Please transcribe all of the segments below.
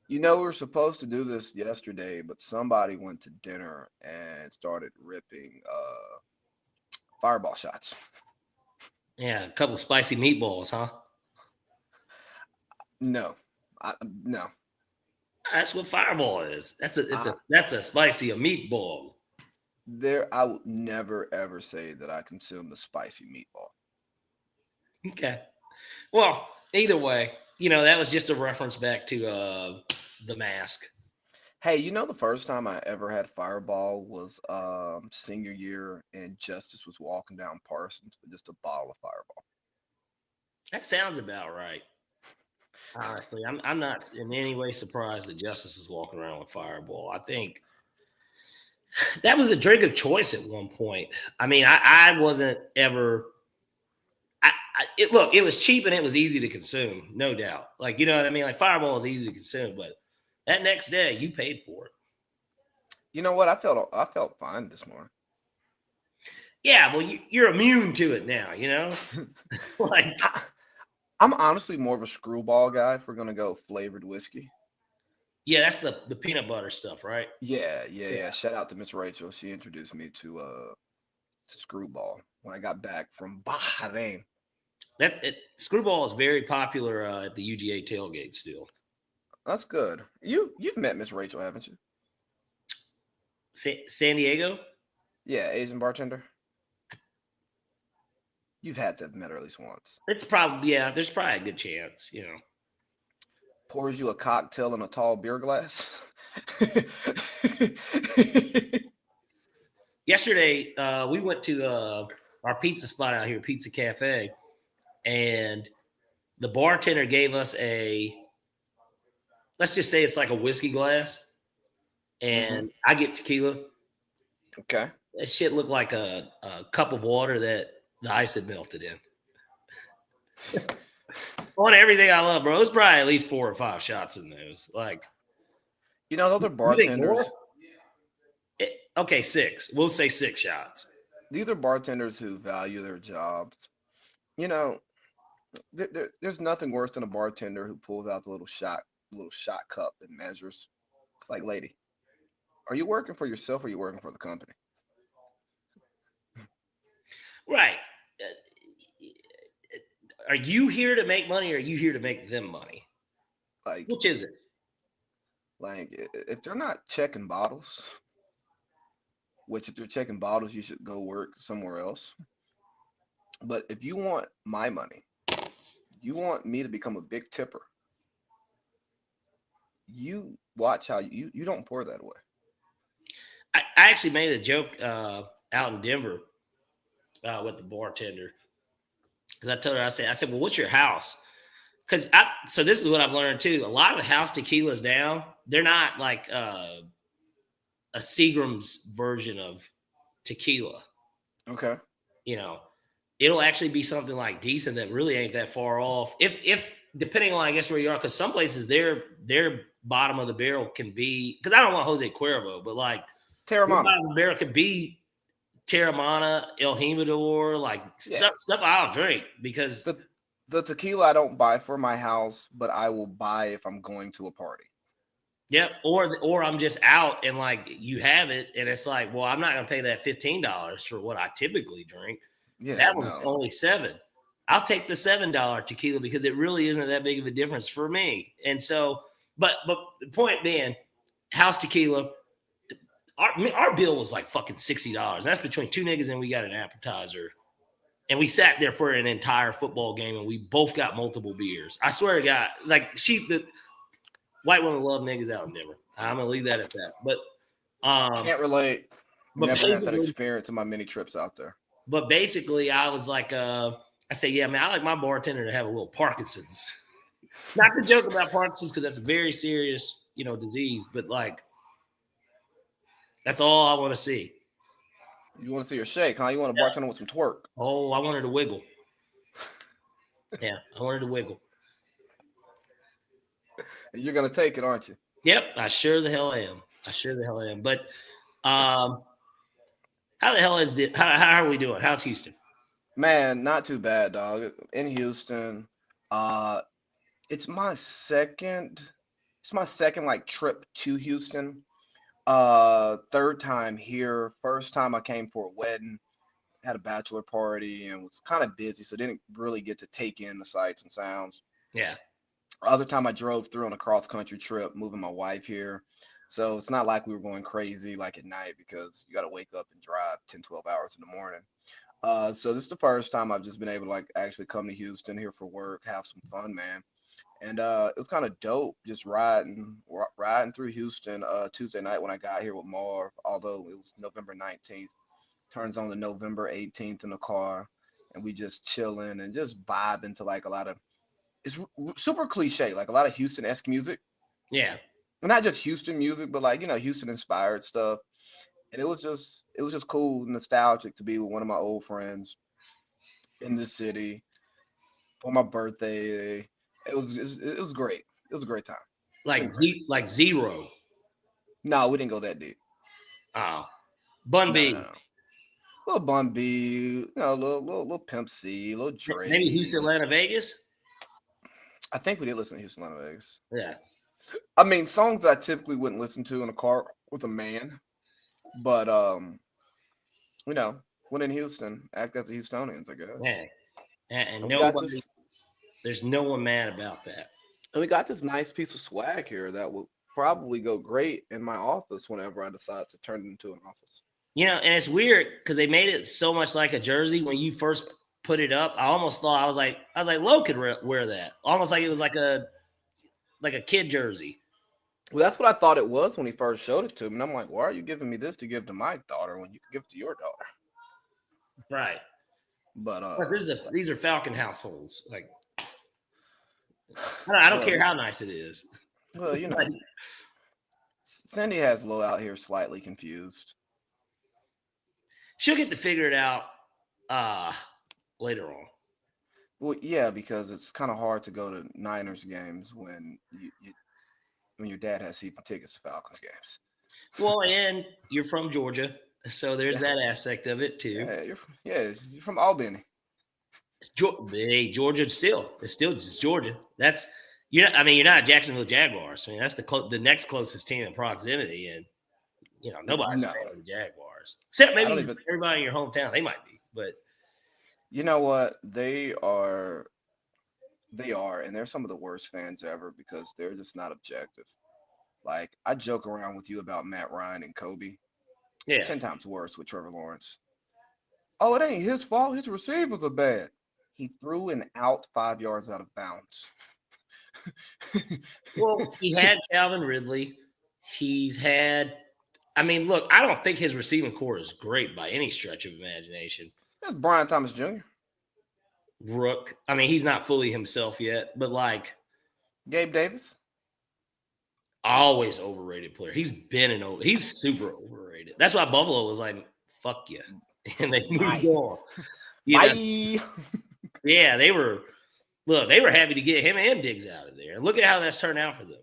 You know, we were supposed to do this yesterday, but somebody went to dinner and started ripping fireball shots. Yeah, a couple spicy meatballs, huh? No, no. That's what fireball is. I That's a spicy a meatball. I will never ever say that I consume the spicy meatball. Okay. Well, either way, that was just a reference back to the mask. Hey, you know the first time I ever had fireball was senior year, and Justice was walking down Parsons with just a bottle of fireball. That sounds about right. Honestly, I'm not in any way surprised that Justice was walking around with Fireball. I think that was a drink of choice at one point. I mean, I wasn't ever. Look, it was cheap and it was easy to consume, no doubt. Like, you know what I mean? Like Fireball is easy to consume, but that next day you paid for it. You know what? I felt fine this morning. Yeah, well, you're immune to it now. Like, I, I'm honestly more of a screwball guy if we're gonna go flavored whiskey. yeah, that's the peanut butter stuff, right? Yeah, yeah, Yeah. yeah. Shout out to Miss Rachel. She introduced me to screwball when I got back from Bahrain. Screwball is very popular at the UGA tailgate still. That's good. You've met Miss Rachel, haven't you? San Diego. Yeah, Asian bartender. You've had to have met her at least once. It's probably yeah. There's probably a good chance. Pours you a cocktail in a tall beer glass. Yesterday, we went to our pizza spot out here, Pizza Cafe, and the bartender gave us let's just say it's like a whiskey glass, Hmm. and I get tequila. Okay. That shit looked like a cup of water that the ice had melted in. On everything I love, bro. It was probably at least 4 or 5 shots in those. Like, You know, the other you think more? bartenders, Okay, 6. We'll say 6 shots. these are bartenders who value their jobs. You know, there's nothing worse than a bartender who pulls out the little shot cup that measures. It's like, lady, are you working for yourself or are you working for the company? Right. Are you here to make money or are you here to make them money? Like, Which is it? if they're not checking bottles, which if they're checking bottles, you should go work somewhere else. But if you want my money, you want me to become a big tipper, you watch how you don't pour that away. I actually made a joke out in Denver with the bartender because I told her I said, well, what's your house? Because so this is what I've learned too. A lot of the house tequilas now they're not like a Seagram's version of tequila. Okay. You know, it'll actually be something like decent that really ain't that far off. If depending on I guess where you are, because some places their bottom of the barrel can be because I don't want Jose Cuervo, but like their Terramana. bottom of the barrel could be Terramana, El Jimador, like Yeah. stuff I'll drink because The the tequila I don't buy for my house, but I will buy if I'm going to a party. yep, or I'm just out and like you have it and it's like, well, I'm not gonna pay that $15 for what I typically drink. Yeah, That one's no. only 7. I'll take the $7 tequila because it really isn't that big of a difference for me. And so, but the point being, house tequila, our bill was like fucking $60. That's between 2 niggas and we got an appetizer. And we sat there for an entire football game and we both got multiple beers. I swear to God, like the white women love niggas out in Denver. I'm gonna leave that at that. Um, Can't relate. but Never had that basically, experience in my many trips out there. I was like, I say, yeah, man, I like my bartender to have a little Parkinson's. Not to joke about Parkinson's because that's a very serious, disease. But like, that's all I want to see. You want to see her shake, huh? You want a Yeah. bartender with some twerk. Oh, I want her to wiggle. Yeah, I want her to wiggle. You're gonna take it, aren't you? Yep, I sure the hell am. I sure the hell am. But um, how the hell is it? How are we doing? How's Houston? Man, not too bad, dog. In Houston, uh, it's my it's my second like trip to Houston. Third time here. First time I came for a wedding, had a bachelor party, and was kind of busy, so didn't really get to take in the sights and sounds. Yeah. Other time I drove through on a cross country trip, moving my wife here. So it's not like we were going crazy like at night because you got to wake up and drive 10, 12 hours in the morning. So this is the first time I've just been able to like actually come to Houston here for work, have some fun, man. And it was kind of dope just riding through Houston Tuesday night when I got here with Marv, although it was November 19th. Turns on the November 18th in the car, and we just chilling and just vibing to like a lot of super cliche, like a lot of Houston-esque music. Yeah. Not just Houston music, but like, Houston inspired stuff. And it was just cool, nostalgic to be with one of my old friends in the city for my birthday. It was great. It was a great time. It's been great. Like zero. No, we didn't go that deep. Oh. Bun No, no, B. no. Little Bun B, little Pimp C, little Maybe Houston, Dre. Atlanta, Vegas. I think we did listen to Houston Atlanta Vegas. Yeah. I mean, songs that I typically wouldn't listen to in a car with a man, but you know, when in Houston, act as a Houstonians, I guess. Yeah. And And we got nobody, this, there's no one mad about that. and we got this nice piece of swag here that will probably go great in my office whenever I decide to turn it into an office. And it's weird because they made it so much like a jersey when you first put it up. I almost thought I was like, Lo could wear that, almost like it was like a kid jersey. Well, that's what I thought it was when he first showed it to me, and I'm like, why are you giving me this to give to my daughter when you could give it to your daughter? Right. But Plus, these are Falcon households. Like, I don't well, care how nice it is. well, Like, Cindy has Lo out here slightly confused. she'll get to figure it out later on. Well, yeah, because it's kind of hard to go to Niners games when your dad has season tickets to Falcons games. Well, and you're from Georgia, so there's Yeah, that aspect of it too. you're from Albany. Hey, Georgia it's still just Georgia. That's I mean, you're not Jacksonville Jaguars. I mean, that's the next closest team in proximity, and nobody's a No, fan of the Jaguars except I don't maybe even. everybody in your hometown. They might be, but You know what? They are. They are, and they're some of the worst fans ever because they're just not objective. Like I joke around with you about Matt Ryan and Kobe. yeah. 10 times worse with Trevor Lawrence. Oh, it ain't his fault. His receivers are bad. He threw an out 5 yards out of bounds. Well, he had Calvin Ridley. He's had. I mean, look, I don't think his receiving core is great by any stretch of imagination. That's Brian Thomas Jr., Rook. I mean, he's not fully himself yet, but like Gabe Davis. always overrated player. He's super overrated. That's why Buffalo was like, fuck you. And they moved Nice. on. Bye. Yeah, they were happy to get him and Diggs out of there. And look at how that's turned out for them.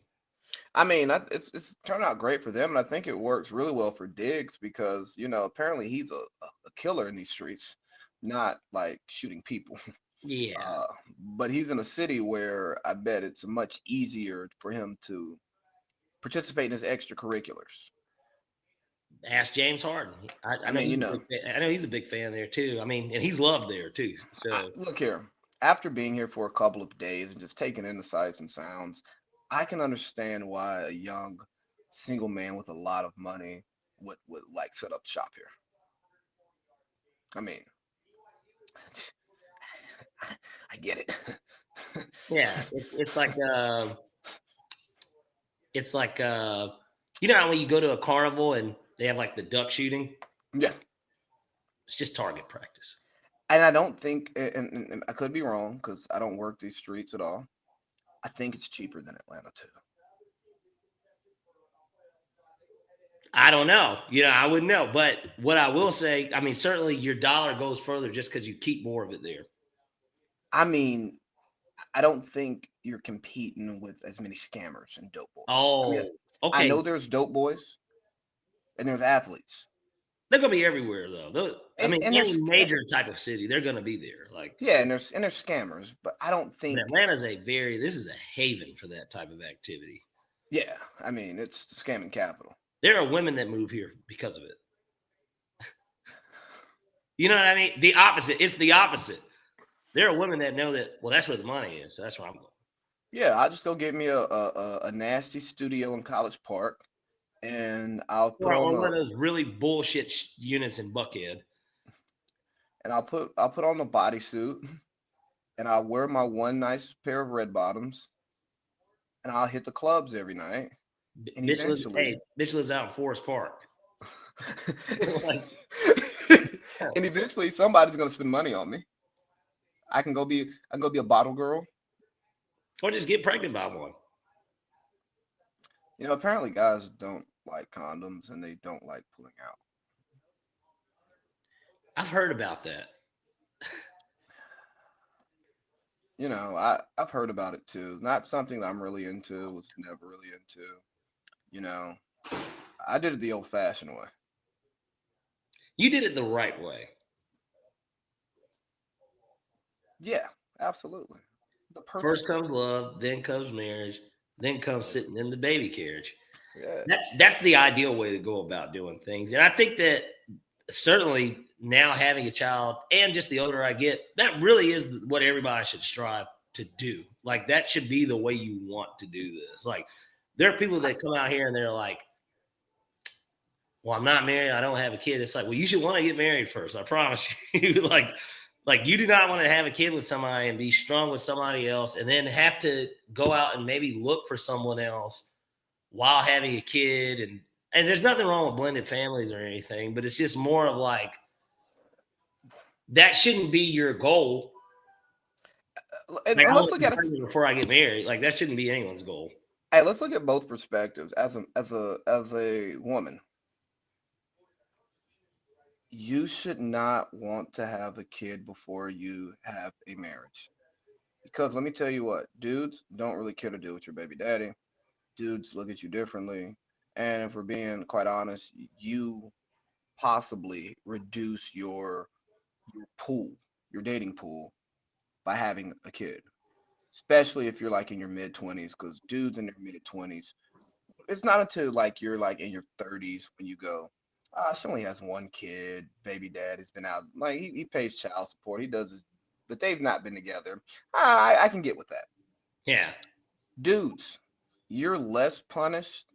I mean, it's turned out great for them, and I think it works really well for Diggs because apparently he's a killer in these streets, not like shooting people. Yeah. But he's in a city where I bet it's much easier for him to participate in his extracurriculars. Ask James Harden. I I know mean, he's a big fan there too. I mean, and he's loved there too. So look here. After being here for a couple of days and just taking in the sights and sounds, I can understand why a young single man with a lot of money would like set up shop here. I mean, I get it. yeah, it's like how when you go to a carnival and they have like the duck shooting, Yeah. it's just target practice. And I don't think, and I could be wrong because I don't work these streets at all. I think it's cheaper than Atlanta too. I don't know. I wouldn't know. But what I will say, I mean, certainly your dollar goes further just because you keep more of it there. I mean, I don't think you're competing with as many scammers and dope boys. I mean, Oh, I okay. know there's dope boys and there's athletes. They're gonna be everywhere though. I mean, And any there's major type of city, they're gonna be there. Like yeah, and there's scammers, but I don't and think Atlanta's this is a haven for that type of activity. Yeah, I mean, it's scamming capital. There are women that move here because of it. You know what I mean? The opposite. It's the opposite. There are women that know that, well, that's where the money is. So that's where I'm going. Yeah, I'll just go get me a nasty studio in College Park, and I'll put on Or one the of those really bullshit units in Buckhead. and I'll put on the bodysuit, and I'll wear my one nice pair of red bottoms, and I'll hit the clubs every night, and eventually, Bitch lives out in Forest Park. Like, and eventually somebody's gonna spend money on me. I can go be a bottle girl. or just get pregnant by one. You know, apparently guys don't like condoms and they don't like pulling out. I've heard about that. You know, I've heard about it too. Not something that I'm really into. Was never really into. You know, I did it the old-fashioned way. You did it the right way. Yeah, absolutely. The perfect First way. comes love, then comes marriage, then comes sitting in the baby carriage. Yeah. That's the ideal way to go about doing things. And I think that certainly now having a child and just the older I get, that really is what everybody should strive to do. Like that should be the way you want to do this. Like there are people that come out here and they're like, well, I'm not married. I don't have a kid. It's like, well, you should want to get married first. I promise you. like you do not want to have a kid with somebody and be strong with somebody else and then have to go out and maybe look for someone else while having a kid. And there's nothing wrong with blended families or anything, but it's just more of like, that shouldn't be your goal. Like, And I let's want to look be at it. pregnant before I get married. Like that shouldn't be anyone's goal. Hey, let's look at both perspectives. As a woman, you should not want to have a kid before you have a marriage. Because let me tell you what, dudes don't really care to deal with your baby daddy. Dudes look at you differently. And if we're being quite honest, you possibly reduce your pool, your dating pool, by having a kid. Especially if you're like in your mid 20s, because dudes in their mid 20s, it's not until like you're like in your 30s when you go, ah, she only has one kid, baby dad has been out, like he pays child support, he does his, but they've not been together. I can get with that. Yeah. Dudes, you're less punished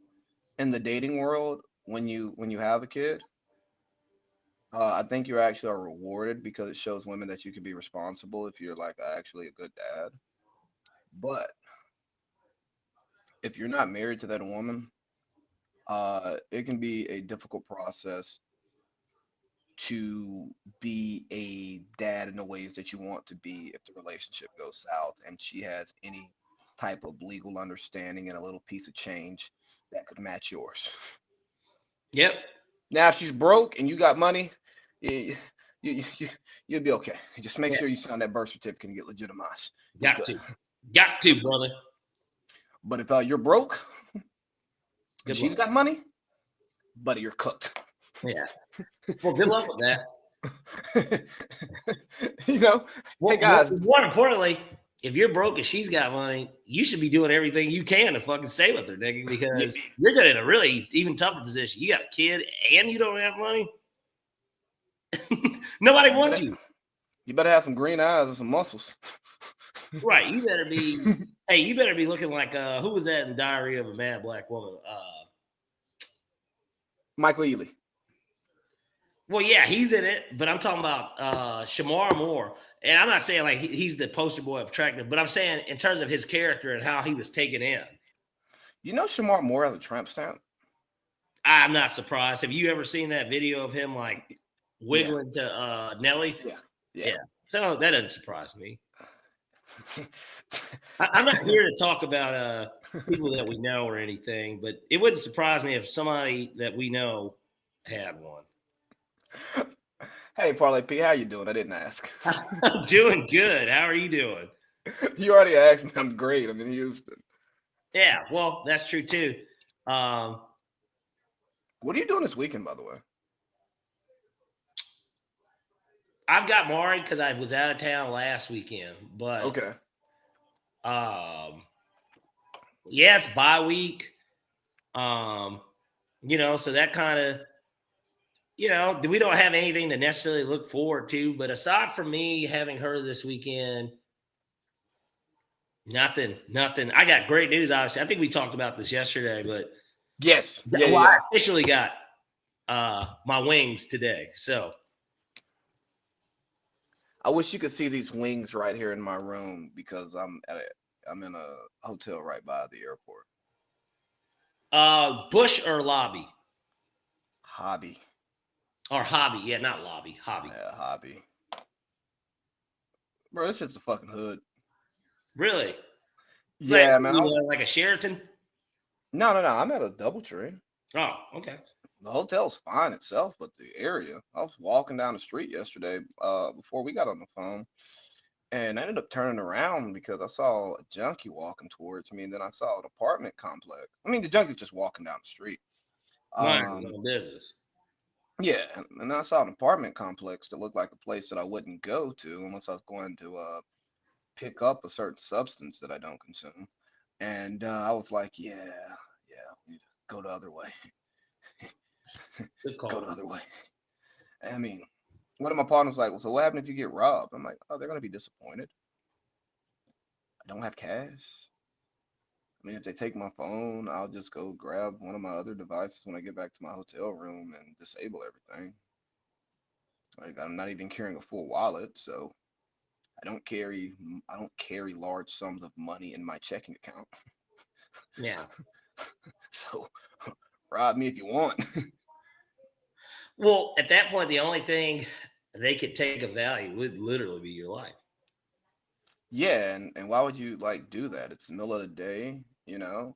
in the dating world when you have a kid. I think you actually are rewarded because it shows women that you can be responsible if you're like actually a good dad. But if you're not married to that woman, it can be a difficult process to be a dad in the ways that you want to be if the relationship goes south and she has any type of legal understanding and a little piece of change that could match yours. Yep. Now, if she's broke and you got money, you, you, you'll be okay. Just make Yeah. sure you sign that birth certificate and get legitimized. You're Got good. to. Got to, brother. But if you're broke and Good she's luck. got money, buddy, you're cooked. Yeah. Well, good luck with that. You know, Well, hey guys, more importantly, if you're broke and she's got money, you should be doing everything you can to fucking stay with her, nigga, because you're getting in a really even tougher position. You got a kid and you don't have money. Nobody wants you. You better have some green eyes and some muscles. Right. You better be, hey, you better be looking like, who was that in Diary of a Mad Black Woman? Michael Ealy. Well, yeah, he's in it, but I'm talking about Shamar Moore. And I'm not saying like he's the poster boy of attractive, but I'm saying in terms of his character and how he was taken in. You know Shamar Moore has a tramp stamp? I'm not surprised. Have you ever seen that video of him like wiggling to Nelly? Yeah. So that doesn't surprise me. I'm not here to talk about people that we know or anything, but it wouldn't surprise me if somebody that we know had one. Hey, Parlay P, how you doing? I didn't ask. I'm doing good. How are you doing? You already asked me. I'm great. I'm in Houston. Yeah, well, that's true too. What are you doing this weekend, by the way? I've got married because I was out of town last weekend, but Okay. yeah, it's bye week. So that kind of, we don't have anything to necessarily look forward to. But aside from me having her this weekend, nothing. I got great news, obviously. I think we talked about this yesterday, but Yes. Yeah. well, Yeah. I officially got my wings today. So I wish you could see these wings right here in my room because I'm in a hotel right by the airport. Bush or lobby? Hobby. Or hobby. Yeah, not lobby. Hobby. Yeah, hobby. Bro, this is the fucking hood. Really? Yeah, like, man. Like a Sheraton? No. I'm at a DoubleTree. Oh, okay. The hotel's fine itself, but the area. I was walking down the street yesterday, before we got on the phone, and I ended up turning around because I saw a junkie walking towards me, and then I saw an apartment complex. I mean, the junkie's just walking down the street. Mind your own business. Yeah, and I saw an apartment complex that looked like a place that I wouldn't go to unless I was going to pick up a certain substance that I don't consume. And I was like, yeah, we need to go the other way. Good call. Go the other way. I mean, one of my partners was like, well, so what happened if you get robbed? I'm like, oh, they're gonna be disappointed. I don't have cash. I mean, if they take my phone, I'll just go grab one of my other devices when I get back to my hotel room and disable everything. Like, I'm not even carrying a full wallet, so I don't carry large sums of money in my checking account. Yeah. So rob me if you want. Well, at that point, the only thing they could take of value would literally be your life. Yeah, and why would you like do that? It's the middle of the day, you know.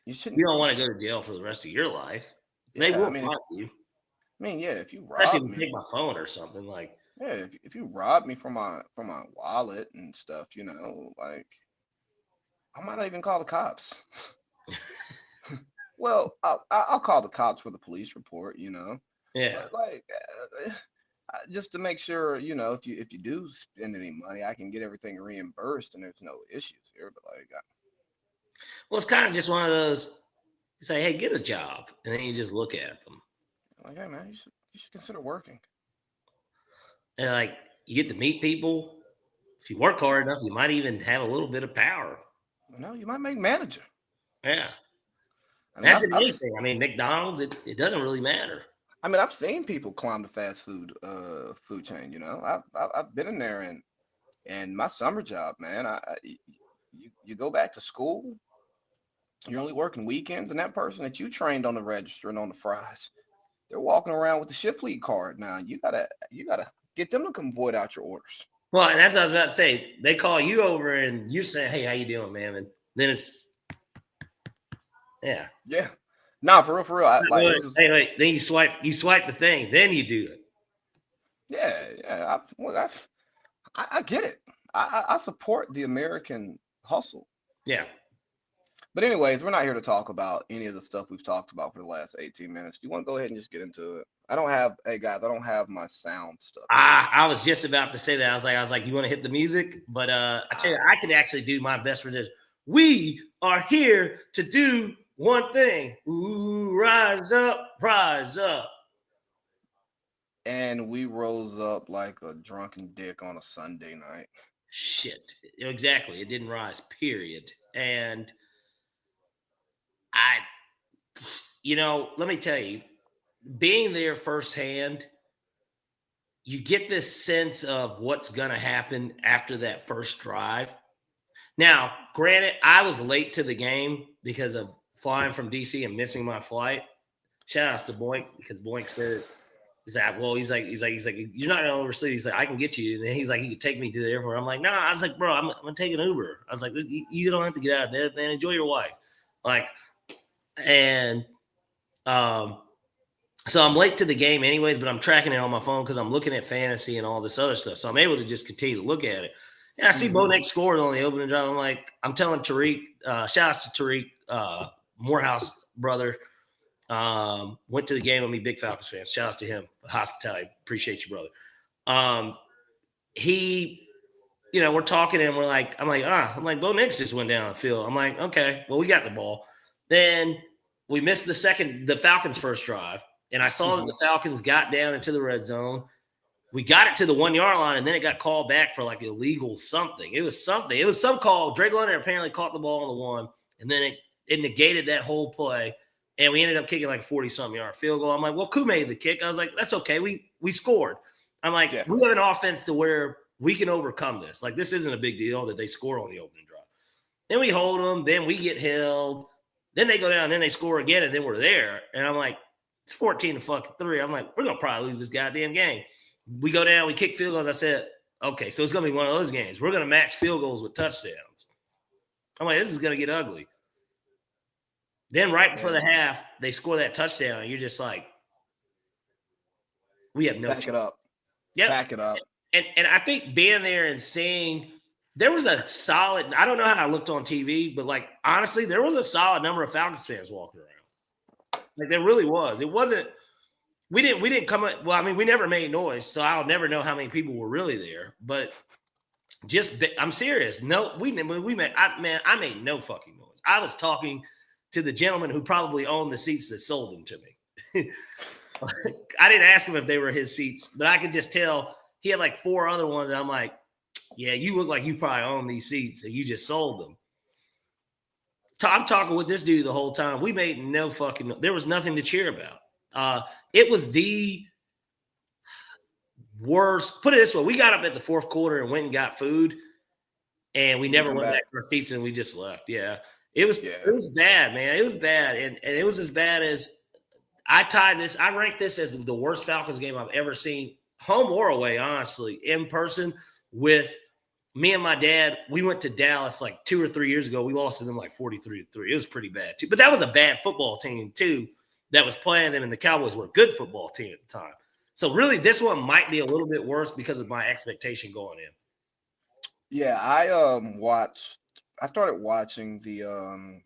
You shouldn't. You don't want to go to jail for the rest of your life. They Yeah, will find you. I mean, yeah, if you Especially rob if you me, take my phone or something like. yeah, if you rob me from my wallet and stuff, you know, like I might not even call the cops. Well, I'll call the cops for the police report, you know. Yeah. But like, just to make sure, you know, if you do spend any money, I can get everything reimbursed and there's no issues here. But like, Well, it's kind of just one of those. You say, hey, get a job, and then you just look at them. like, hey man, you should consider working. And like, you get to meet people. If you work hard enough, you might even have a little bit of power. You know, you might make manager. Yeah. I mean, That's anything. I mean, McDonald's, it doesn't really matter. I mean, I've seen people climb the fast food food chain. You know, I've been in there and my summer job, man. You go back to school, you're only working weekends, and that person that you trained on the register and on the fries, they're walking around with the shift lead card now. You gotta get them to come void out your orders. Well, and that's what I was about to say. They call you over and you say, hey, how you doing, man? And then it's, yeah. Yeah. Nah, for real. Wait. Then you swipe the thing, then you do it. Yeah. I get it. I support the American hustle. Yeah. But anyways, we're not here to talk about any of the stuff we've talked about for the last 18 minutes. Do you want to go ahead and just get into it? Hey guys, I don't have my sound stuff. I was just about to say that. I was like, you want to hit the music? But I tell you, I could actually do my best for this. We are here to do one thing. Ooh, rise up, rise up. And we rose up like a drunken dick on a Sunday night. Shit. Exactly. It didn't rise, period. And let me tell you, being there firsthand, you get this sense of what's going to happen after that first drive. Now, granted, I was late to the game because of flying from DC and missing my flight. Shout outs to Boink, because Boink said, he's like, you're not going to oversleep. He's like, I can get you. And then he's like, he could take me to the airport. I'm like, no, I was like, bro, I'm going to take an Uber. I was like, you don't have to get out of bed, man. Enjoy your wife. Like, and so I'm late to the game anyways, but I'm tracking it on my phone because I'm looking at fantasy and all this other stuff. So I'm able to just continue to look at it. And I see Bo Nix scored on the opening drive. I'm telling Tariq, shout outs to Tariq, Morehouse brother. Went to the game with me, big Falcons fan. Shout outs to him. Hospitality. Appreciate you, brother. We're talking and I'm like, Bo Nix just went down the field. I'm like, okay, well, we got the ball. Then we missed the Falcons' first drive. And I saw that the Falcons got down into the red zone. We got it to the 1 yard line, and then it got called back for like illegal something. It was something. It was some call. Drake London apparently caught the ball on the 1, and then it negated that whole play. And we ended up kicking like a 40-something yard field goal. I'm like, well, who made the kick? I was like, that's okay. We scored. I'm like, we have an offense to where we can overcome this. Like, this isn't a big deal that they score on the opening drive. Then we hold them. Then we get held. Then they go down. Then they score again, and then we're there. And I'm like, it's 14-3. I'm like, we're going to probably lose this goddamn game. We go down. We kick field goals. I said, okay, so it's going to be one of those games. We're going to match field goals with touchdowns. I'm like, this is going to get ugly. Then right before the half, they score that touchdown, and you're just like, we have no Back it up. Yep. Back it up. And I think being there and seeing there was a solid – I don't know how I looked on TV, but, like, honestly, there was a solid number of Falcons fans walking around. Like, there really was. It wasn't – we didn't come – well, I mean, we never made noise, so I'll never know how many people were really there. But just – I'm serious. No, I made no fucking noise. I was talking – to the gentleman who probably owned the seats that sold them to me. I didn't ask him if they were his seats, but I could just tell he had like 4 other ones. And I'm like, yeah, you look like you probably own these seats and you just sold them. I'm talking with this dude the whole time. We made no fucking – there was nothing to cheer about. It was the worst – put it this way. We got up at the fourth quarter and went and got food, and we never went back to our seats and we just left. Yeah. It was bad, man. It was bad. And it was as bad as I ranked this as the worst Falcons game I've ever seen, home or away, honestly, in person with me and my dad. We went to Dallas like 2 or 3 years ago. We lost to them like 43-3. It was pretty bad, too. But that was a bad football team, too, that was playing them, and the Cowboys were a good football team at the time. So, really, this one might be a little bit worse because of my expectation going in. Yeah, I started watching the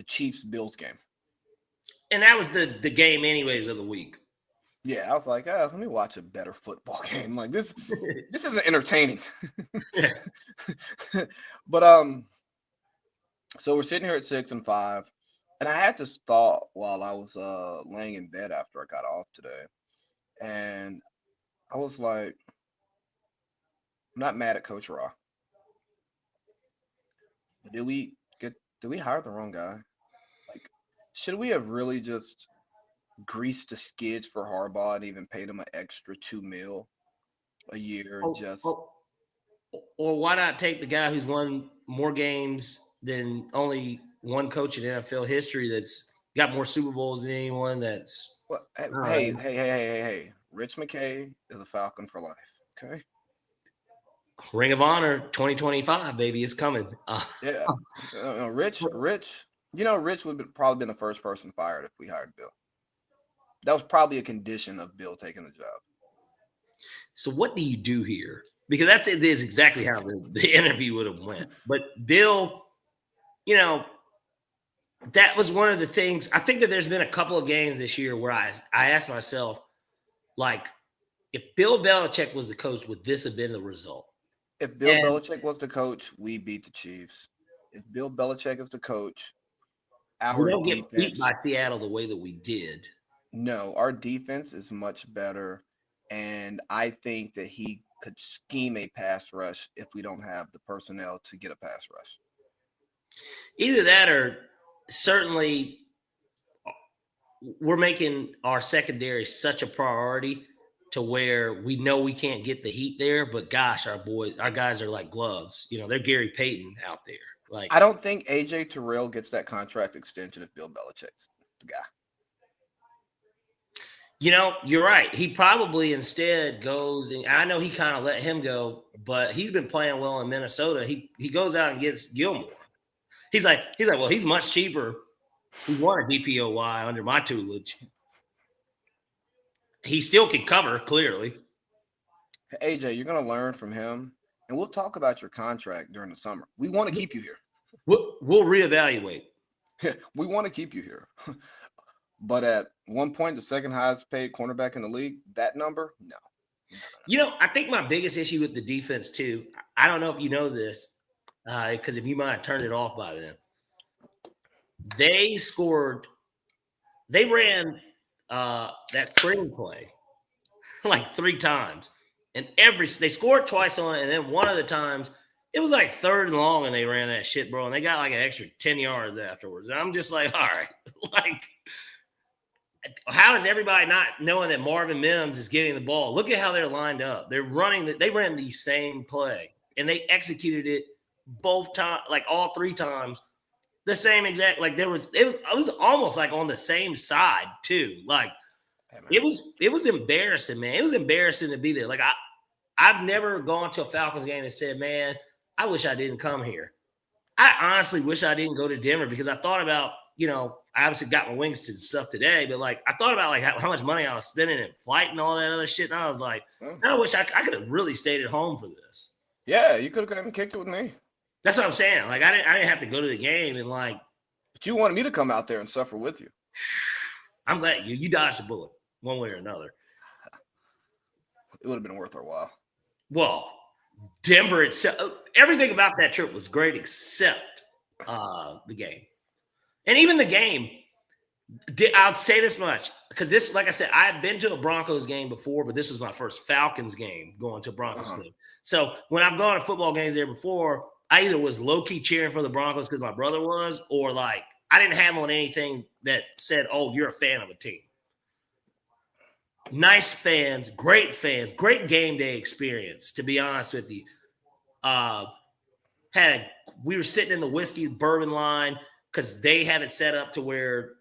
Chiefs-Bills game. And that was the game anyways of the week. Yeah, I was like, let me watch a better football game. Like this isn't entertaining. But so we're sitting here at 6-5, and I had this thought while I was laying in bed after I got off today. And I was like, I'm not mad at Coach Raw. Did we hire the wrong guy? Like, should we have really just greased the skids for Harbaugh and even paid him an extra $2 million a year? Or why not take the guy who's won more games than only one coach in NFL history that's got more Super Bowls than anyone that's – well, hey. Rich McKay is a Falcon for life, okay? Ring of Honor 2025, baby, is coming. Yeah, Rich. Rich would have probably been the first person fired if we hired Bill. That was probably a condition of Bill taking the job. So what do you do here? Because that is exactly how the interview would have went. But Bill, that was one of the things. I think that there's been a couple of games this year where I asked myself, like, if Bill Belichick was the coach, would this have been the result? If Bill Belichick was the coach, we beat the Chiefs. If Bill Belichick is the coach, we don't get beat by Seattle the way that we did. No, our defense is much better, and I think that he could scheme a pass rush if we don't have the personnel to get a pass rush. Either that or certainly we're making our secondary such a priority to where we know we can't get the heat there, but gosh, our guys are like gloves. They're Gary Payton out there. Like, I don't think AJ Terrell gets that contract extension if Bill Belichick's the guy. You're right. He probably instead goes, and I know he kind of let him go, but he's been playing well in Minnesota. He goes out and gets Gilmore. He's like, well, he's much cheaper. He's won a DPOY under my tutelage. He still can cover, clearly. Hey, AJ, you're going to learn from him, and we'll talk about your contract during the summer. We want to keep you here. We'll reevaluate. We want to keep you here. But at one point, the second highest paid cornerback in the league, that number, no. I think my biggest issue with the defense, too, I don't know if you know this, because if you might have turned it off by then. They scored. They ran that screenplay like 3 times, and they scored twice on it, and then one of the times it was like 3rd and long, and they ran that shit, bro, and they got like an extra 10 yards afterwards. And I'm just like, all right, like, how is everybody not knowing that Marvin Mims is getting the ball? Look at how they're lined up. They're running. They ran the same play, and they executed it both times, like all 3 times. The same exact, like it was almost like on the same side too. Like it was embarrassing, man. It was embarrassing to be there. Like I've never gone to a Falcons game and said, man, I wish I didn't come here. I honestly wish I didn't go to Denver because I thought about, I obviously got my wings to stuff today, but like I thought about like how much money I was spending in flight and all that other shit. And I was like, I wish I could have really stayed at home for this. Yeah, you could have come and kicked it with me. That's what I'm saying. Like I didn't have to go to the game and like. But you wanted me to come out there and suffer with you. I'm glad you dodged a bullet one way or another. It would have been worth our while. Well, Denver itself, everything about that trip was great except the game. And even the game, I'll say this much because this, like I said, I had been to a Broncos game before, but this was my first Falcons game going to a Broncos game. So when I've gone to football games there before, I either was low-key cheering for the Broncos because my brother was, or like I didn't have on anything that said, oh, you're a fan of a team. Nice fans, great game day experience, to be honest with you. We were sitting in the whiskey bourbon line because they have it set up to where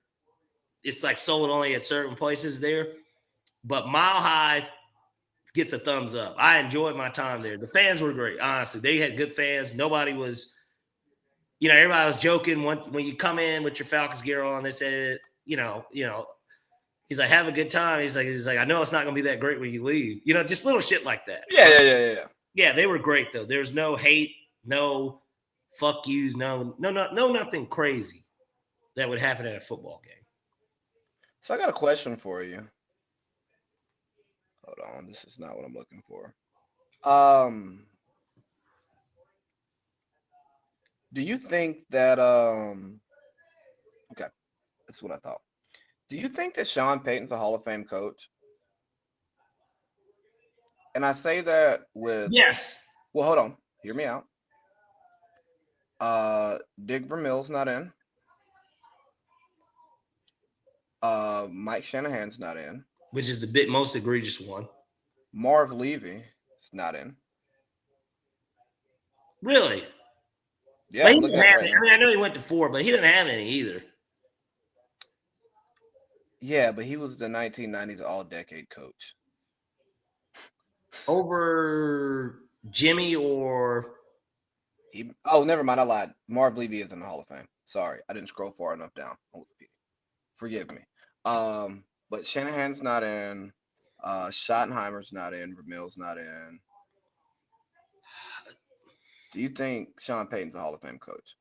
it's like sold only at certain places there. But Mile High gets a thumbs up. I enjoyed my time there. The fans were great, honestly. They had good fans. Nobody was, everybody was joking when you come in with your Falcons gear on. They said, he's like, have a good time. He's like, I know it's not going to be that great when you leave. Just little shit like that. Yeah. Yeah, they were great though. There's no hate, no fuck yous, no, nothing crazy that would happen at a football game. So I got a question for you. Hold on, this is not what I'm looking for. Do you think that okay, that's what I thought. Do you think that Sean Payton's a Hall of Fame coach? And I say that with yes. Well, hold on. Hear me out. Dick Vermeil's not in. Mike Shanahan's not in. Which is the most egregious one. Marv Levy is not in. Really? Yeah. He didn't have any. I know he went to 4, but he didn't have any either. Yeah, but he was the 1990s all-decade coach. Over Jimmy or never mind. I lied. Marv Levy is in the Hall of Fame. Sorry, I didn't scroll far enough down. Forgive me. But Shanahan's not in. Schottenheimer's not in. Vermeil's not in. Do you think Sean Payton's a Hall of Fame coach?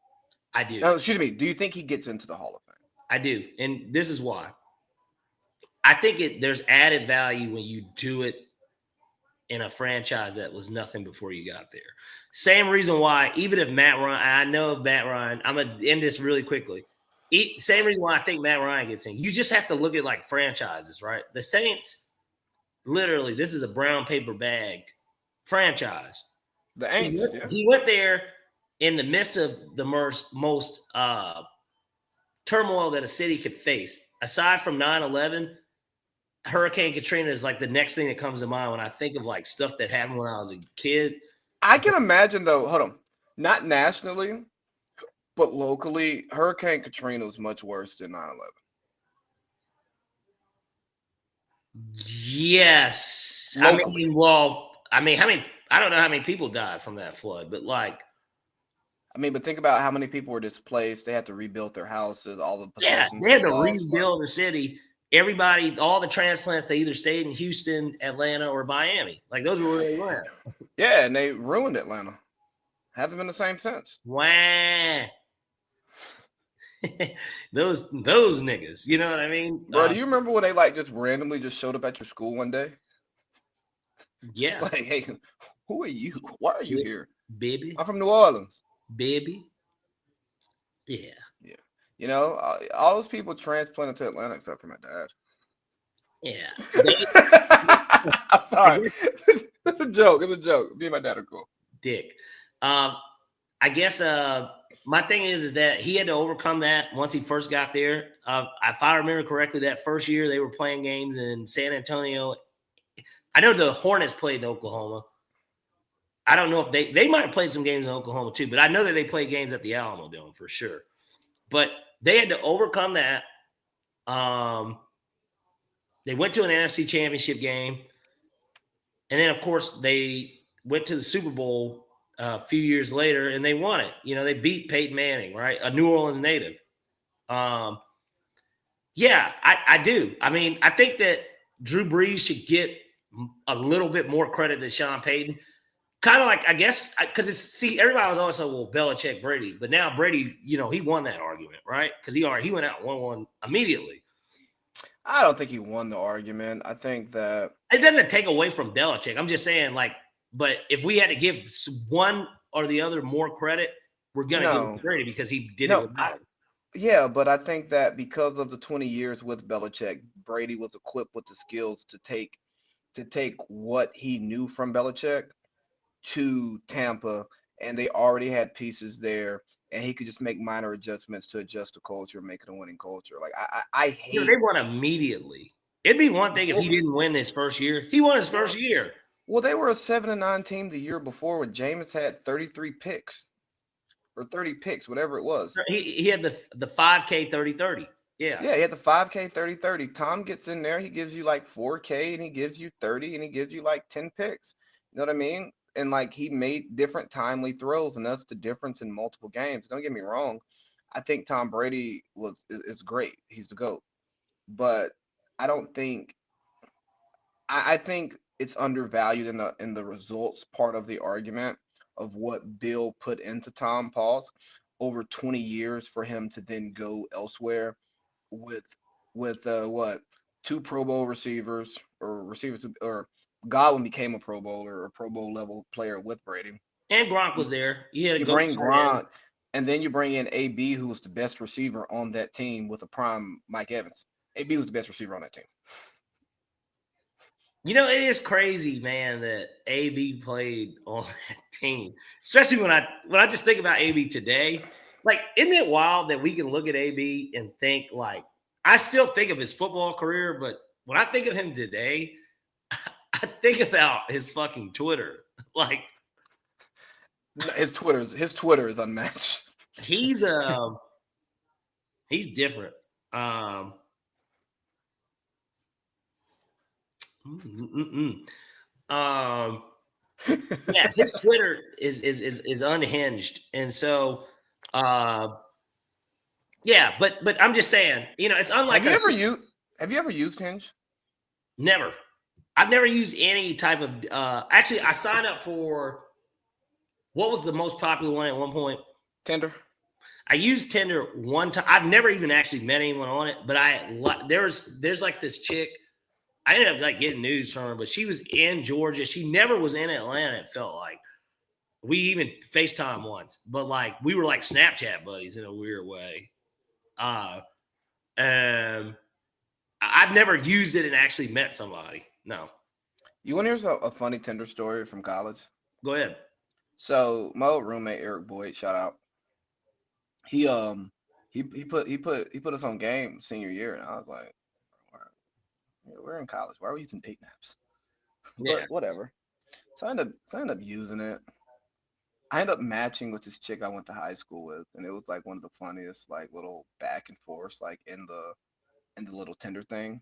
I do. No, excuse me. Do you think he gets into the Hall of Fame? I do, and this is why. I think there's added value when you do it in a franchise that was nothing before you got there. Same reason why, even if Matt Ryan, I know Matt Ryan, I'm going to end this really quickly. Same reason why I think Matt Ryan gets in. You just have to look at like franchises, right? The Saints, literally, this is a brown paper bag franchise. The Aints, He went there in the midst of the most turmoil that a city could face. Aside from 9/11, Hurricane Katrina is like the next thing that comes to mind when I think of like stuff that happened when I was a kid. I can imagine though, hold on, not nationally, but locally, Hurricane Katrina was much worse than 9/11. Yes. Locally. I don't know how many people died from that flood, but like. But think about how many people were displaced. They had to rebuild their houses, all the possessions. Yeah, they had to rebuild the city. Everybody, all the transplants, they either stayed in Houston, Atlanta, or Miami. Like those were where they went. Yeah, and they ruined Atlanta. Hasn't been the same since. Wow. those niggas, you know what I mean? Bro, do you remember when they like just randomly just showed up at your school one day? Yeah. It's like, hey, who are you? Why are you here? Baby. I'm from New Orleans. Baby. Yeah. You know, all those people transplanted to Atlanta except for my dad. Yeah. I'm I sorry. guess It's a joke. It's a joke. Me and my dad are cool. Dick. I guess my thing is that he had to overcome that once he first got there. If I remember correctly, that first year they were playing games in San Antonio. I know the Hornets played in Oklahoma. I don't know if they might have played some games in Oklahoma too, but I know that they played games at the Alamo Dome for sure. But they had to overcome that. They went to an NFC Championship game, and then of course they went to the Super Bowl a few years later, and they won it. You know, they beat Peyton Manning, right? A New Orleans native. Yeah, I do. I mean, I think that Drew Brees should get a little bit more credit than Sean Payton. Kind of like, I guess, because everybody was always like, well, Belichick, Brady, but now Brady, you know, he won that argument, right? Because he went out and won one immediately. I don't think he won the argument. I think that it doesn't take away from Belichick. I'm just saying, like, but if we had to give one or the other more credit, we're gonna give it to Brady because he did it with yeah, but I think that because of the 20 years with Belichick, Brady was equipped with the skills to take what he knew from Belichick to Tampa, and they already had pieces there, and he could just make minor adjustments to adjust the culture, make it a winning culture. Like I hate. You know, they won immediately. It'd be one thing if he didn't win his first year. He won his first year. Well, they were a 7-9 team the year before when Jameis had 33 picks. Or 30 picks, whatever it was. He had the 5K 30-30. Yeah. Yeah, he had the 5K 30-30. Tom gets in there, he gives you like 4K and he gives you 30 and he gives you like 10 picks. You know what I mean? And like he made different timely throws, and that's the difference in multiple games. Don't get me wrong. I think Tom Brady is great. He's the GOAT. But I don't think I think it's undervalued in the results part of the argument of what Bill put into Tom Pause over 20 years for him to then go elsewhere with what, two Pro Bowl receivers or Godwin became a Pro Bowler or a Pro Bowl level player with Brady. And Gronk was there. You bring Gronk, and then you bring in AB, who was the best receiver on that team with a prime Mike Evans. AB was the best receiver on that team. You know, it is crazy, man, that AB played on that team. Especially when I just think about AB today. Like, isn't it wild that we can look at AB and think, like, I still think of his football career, but when I think of him today, I think about his fucking Twitter. Like, his Twitter is unmatched. He's different. Yeah, his Twitter is unhinged, and so yeah, but I'm just saying, you know, it's unlike. Have you ever used Hinge? Never. I've never used any type of. Actually, I signed up for. What was the most popular one at one point? Tinder. I used Tinder one time. I've never even actually met anyone on it, but there's like this chick. I ended up like getting news from her, but she was in Georgia. She never was in Atlanta. It felt like we even FaceTime once, but like we were like Snapchat buddies in a weird way. I've never used it and actually met somebody. No. You want to hear a funny Tinder story from college? Go ahead. So my old roommate Eric Boyd, shout out. He put us on game senior year, and I was like, we're in college. Why are we using date naps? Yeah. But whatever. So I ended up using it. I ended up matching with this chick I went to high school with, and it was like one of the funniest like little back and forth like in the little Tinder thing,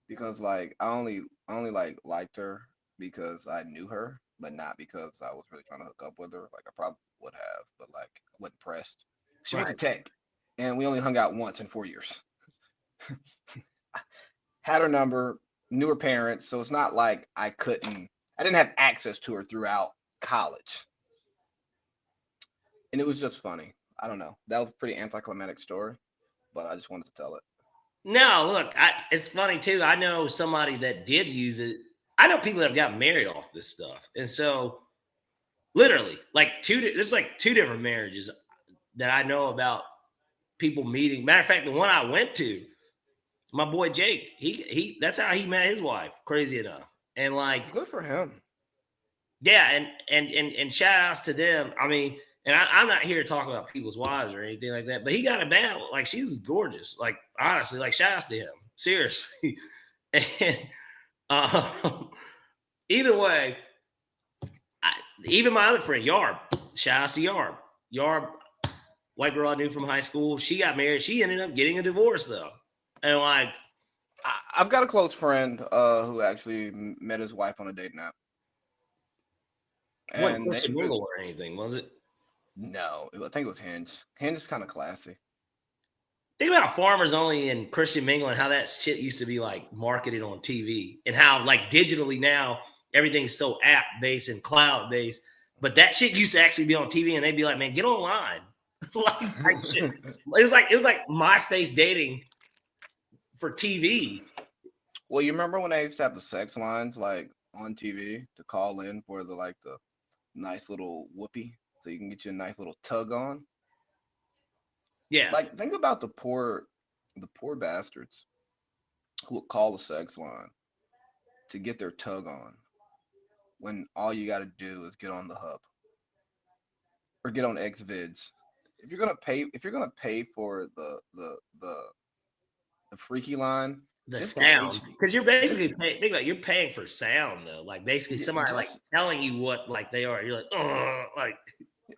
because like I only like liked her because I knew her, but not because I was really trying to hook up with her. Like I probably would have, but like I wasn't pressed. She went to Tech, and we only hung out once in 4 years. Had her number, knew her parents, so it's not like I didn't have access to her throughout college. And it was just funny. I don't know. That was a pretty anticlimactic story, but I just wanted to tell it. No, look, it's funny too. I know somebody that did use it. I know people that have gotten married off this stuff. And so literally, like there's like two different marriages that I know about people meeting. Matter of fact, the one I went to, my boy Jake, he that's how he met his wife. Crazy enough, and like, Good for him. yeah, and shout outs to them. I mean, and I'm not here to talk about people's wives or anything like that, but he got a bad, like, she was gorgeous. Like, honestly, like, shout outs to him. Seriously. And either way, even my other friend, Yarb, shout outs to Yarb. Yarb, white girl I knew from high school, she got married. She ended up getting a divorce, though. And like, I've got a close friend who actually met his wife on a dating app. wasn't And Christian Mingle or anything, was it? no, I think it was Hinge. Hinge is kind of classy. Think about Farmers Only and Christian Mingle and how that shit used to be like marketed on TV, and how like digitally now everything's so app based and cloud based. But that shit used to actually be on TV, and they'd be like, "Man, get online." Like, type shit. It was like MySpace dating for TV. Well, you remember when they used to have the sex lines like on TV to call in for the nice little whoopee, so you can get you a nice little tug on. Yeah, Like, think about the poor bastards who would call the sex line to get their tug on when all you got to do is get on the hub or get on Xvids. If you're gonna pay for the freaky line, the just get sound, HD. because you're basically paying, think about it, you're paying for sound though. Like, basically somebody like Just telling you what like they are. You're like, oh, like,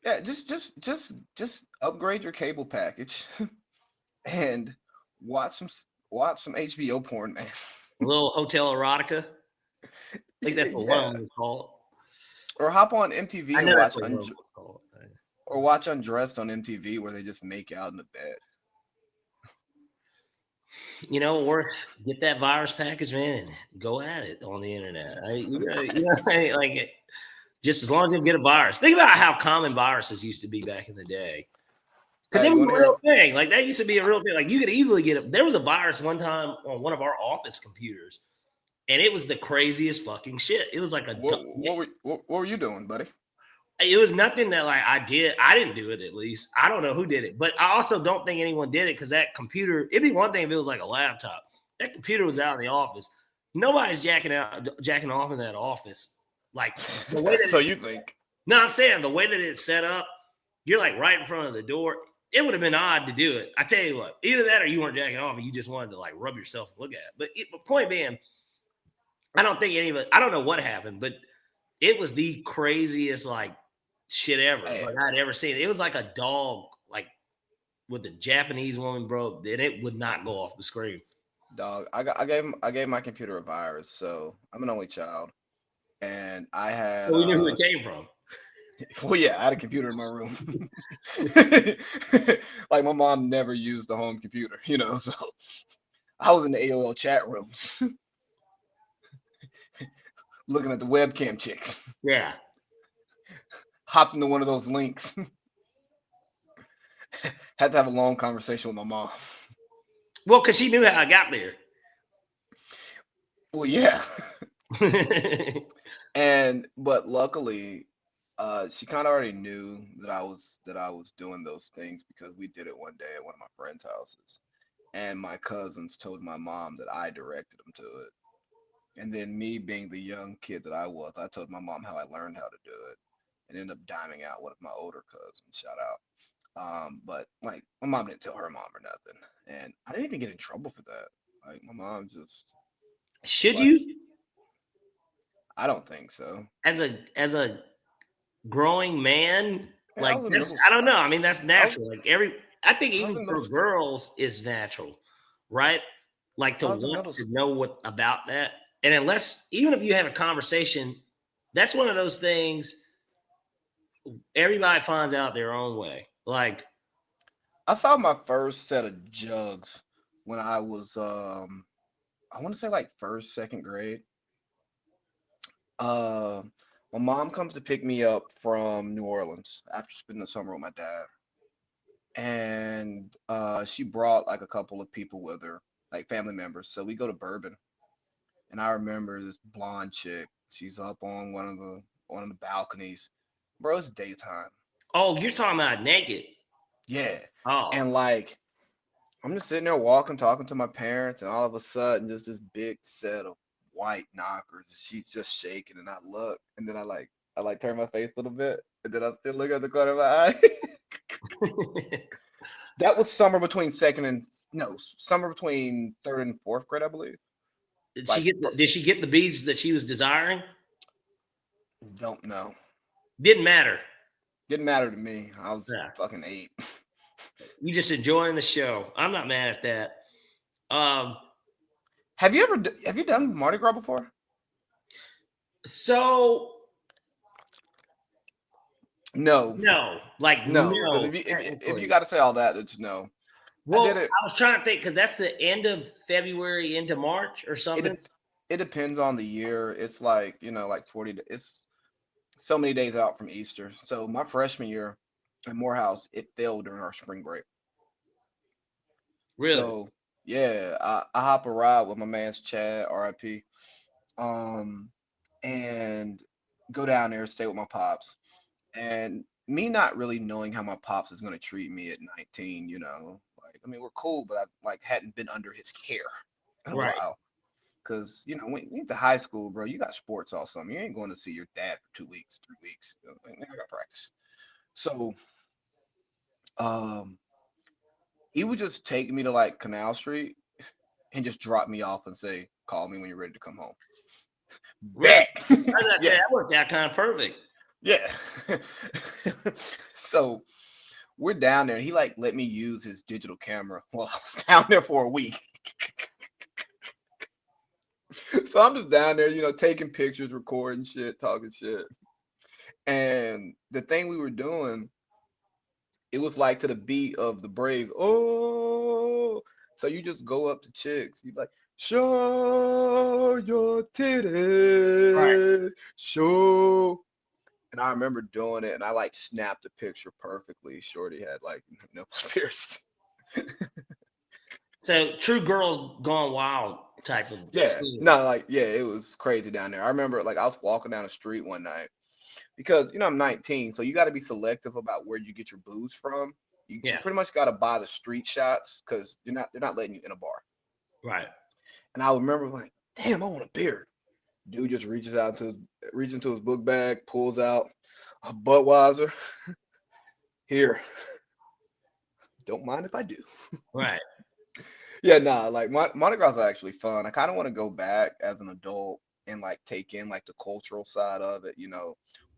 yeah, just upgrade your cable package and watch some HBO porn, man. a little Hotel Erotica. I think that's what one of Yeah, them is called. or hop on MTV I and know that's what one of them is called. watch Undressed on MTV where they just make out in the bed. You know, or get that virus package, man, and go at it on the internet. Like, just as long as you get a virus. Think about how common viruses used to be back in the day. Because Hey, it you was want a to hear? real thing. Like, that used to be a real thing. Like, you could easily get it. There was a virus one time on one of our office computers, and it was the craziest fucking shit. It was like What were you doing, buddy? it was nothing that like I did. I didn't do it, at least. I don't know who did it, but I also don't think anyone did it, because that computer, it'd be one thing if it was like a laptop. That computer was out in the office. Nobody's jacking off in that office. Like, the way that So you think? no, I'm saying the way that it's set up, you're like right in front of the door. It would have been odd to do it. I tell you what, either that or you weren't jacking off and you just wanted to like rub yourself and look at it. But point being, I don't think any of it, I don't know what happened, but it was the craziest like shit ever. Hey, Like, I'd ever seen. It was like a dog, like with a Japanese woman, bro, and it would not go off the screen. dog, I gave my computer a virus, so I'm an only child, and I had So we knew who it came from. well, yeah, I had a computer in my room. Like, my mom never used the home computer, so I was in the AOL chat rooms looking at the webcam chicks. Yeah. Hopped into one of those links. Had to have a long conversation with my mom. Well, because she knew how I got there. Well, yeah. But luckily, she kind of already knew that I was doing those things, because we did it one day at one of my friends' houses, and my cousins told my mom that I directed them to it. And then, me being the young kid that I was, I told my mom how I learned how to do it, and ended up diming out one of my older cousins. Shout out. But like, my mom didn't tell her mom or nothing, and I didn't even get in trouble for that. Like, my mom just Should like, you, I don't think so. as a growing man, Man, I like, was in that's, middle. I don't know. I mean, that's I was, natural. Like, I think I was even in for middle school. girls, it's natural, right? Like, to I was in want middle to school. know what about that. And unless, even if you have a conversation, that's one of those things everybody finds out their own way. Like, I saw my first set of jugs when I was I want to say like first, second grade. Uh, my mom comes to pick me up from New Orleans after spending the summer with my dad, and she brought like a couple of people with her, like family members. So we go to Bourbon, and I remember this blonde chick. She's up on one of the balconies. Bro, it's daytime. oh, you're talking about naked. Yeah. Oh, And like, I'm just sitting there walking, talking to my parents, and all of a sudden, just this big set of white knockers. She's just shaking, and I look, and then I turn my face a little bit, and then I'm still looking at the corner of my eye. That was summer between third and fourth grade, I believe. Like, Did she get the beads that she was desiring? don't know. Didn't matter. Didn't matter to me. I was Yeah. fucking 8. You just enjoying the show. I'm not mad at that. Have you done Mardi Gras before? So No. no, like No. no. If you got to say all that, it's no. Well, I did it. I was trying to think because that's the end of February into March or something. It depends on the year. It's like, like 40. It's so many days out from Easter. So my freshman year at Morehouse, it fell during our spring break. Really? So yeah, I hop a ride with my man's Chad, RIP, and go down there, stay with my pops. And me not really knowing how my pops is gonna treat me at 19, like I mean we're cool, but I like hadn't been under his care in a Right. while. Cause when you get to high school, bro, you got sports all summer. You ain't going to see your dad for 2 weeks, 3 weeks. Like, I got practice. So um he would just take me to like Canal Street and just drop me off and say, call me when you're ready to come home. Really? Bet. Yeah, that worked out kind of perfect. Yeah. So we're down there. He like let me use his digital camera while I was down there for a week. So I'm just down there, taking pictures, recording shit, talking shit. And the thing we were doing, it was like to the beat of the Braves. Oh, so you just go up to chicks. You like, show your titties, show. And I remember doing it, and I like snapped the picture perfectly. Shorty had like nipples pierced. So true girls gone wild type of scene. No, like it was crazy down there. I remember like I was walking down the street one night because I'm 19, so you got to be selective about where you get your booze from. You pretty much got to buy the street shots because they're not letting you in a bar. Right. And I remember like, damn, I want a beer. Dude just reaches into his book bag, pulls out a Budweiser. Here, don't mind if I do. Right. Yeah, nah, like Mardi Gras is actually fun. I kind of want to go back as an adult and like take in like the cultural side of it,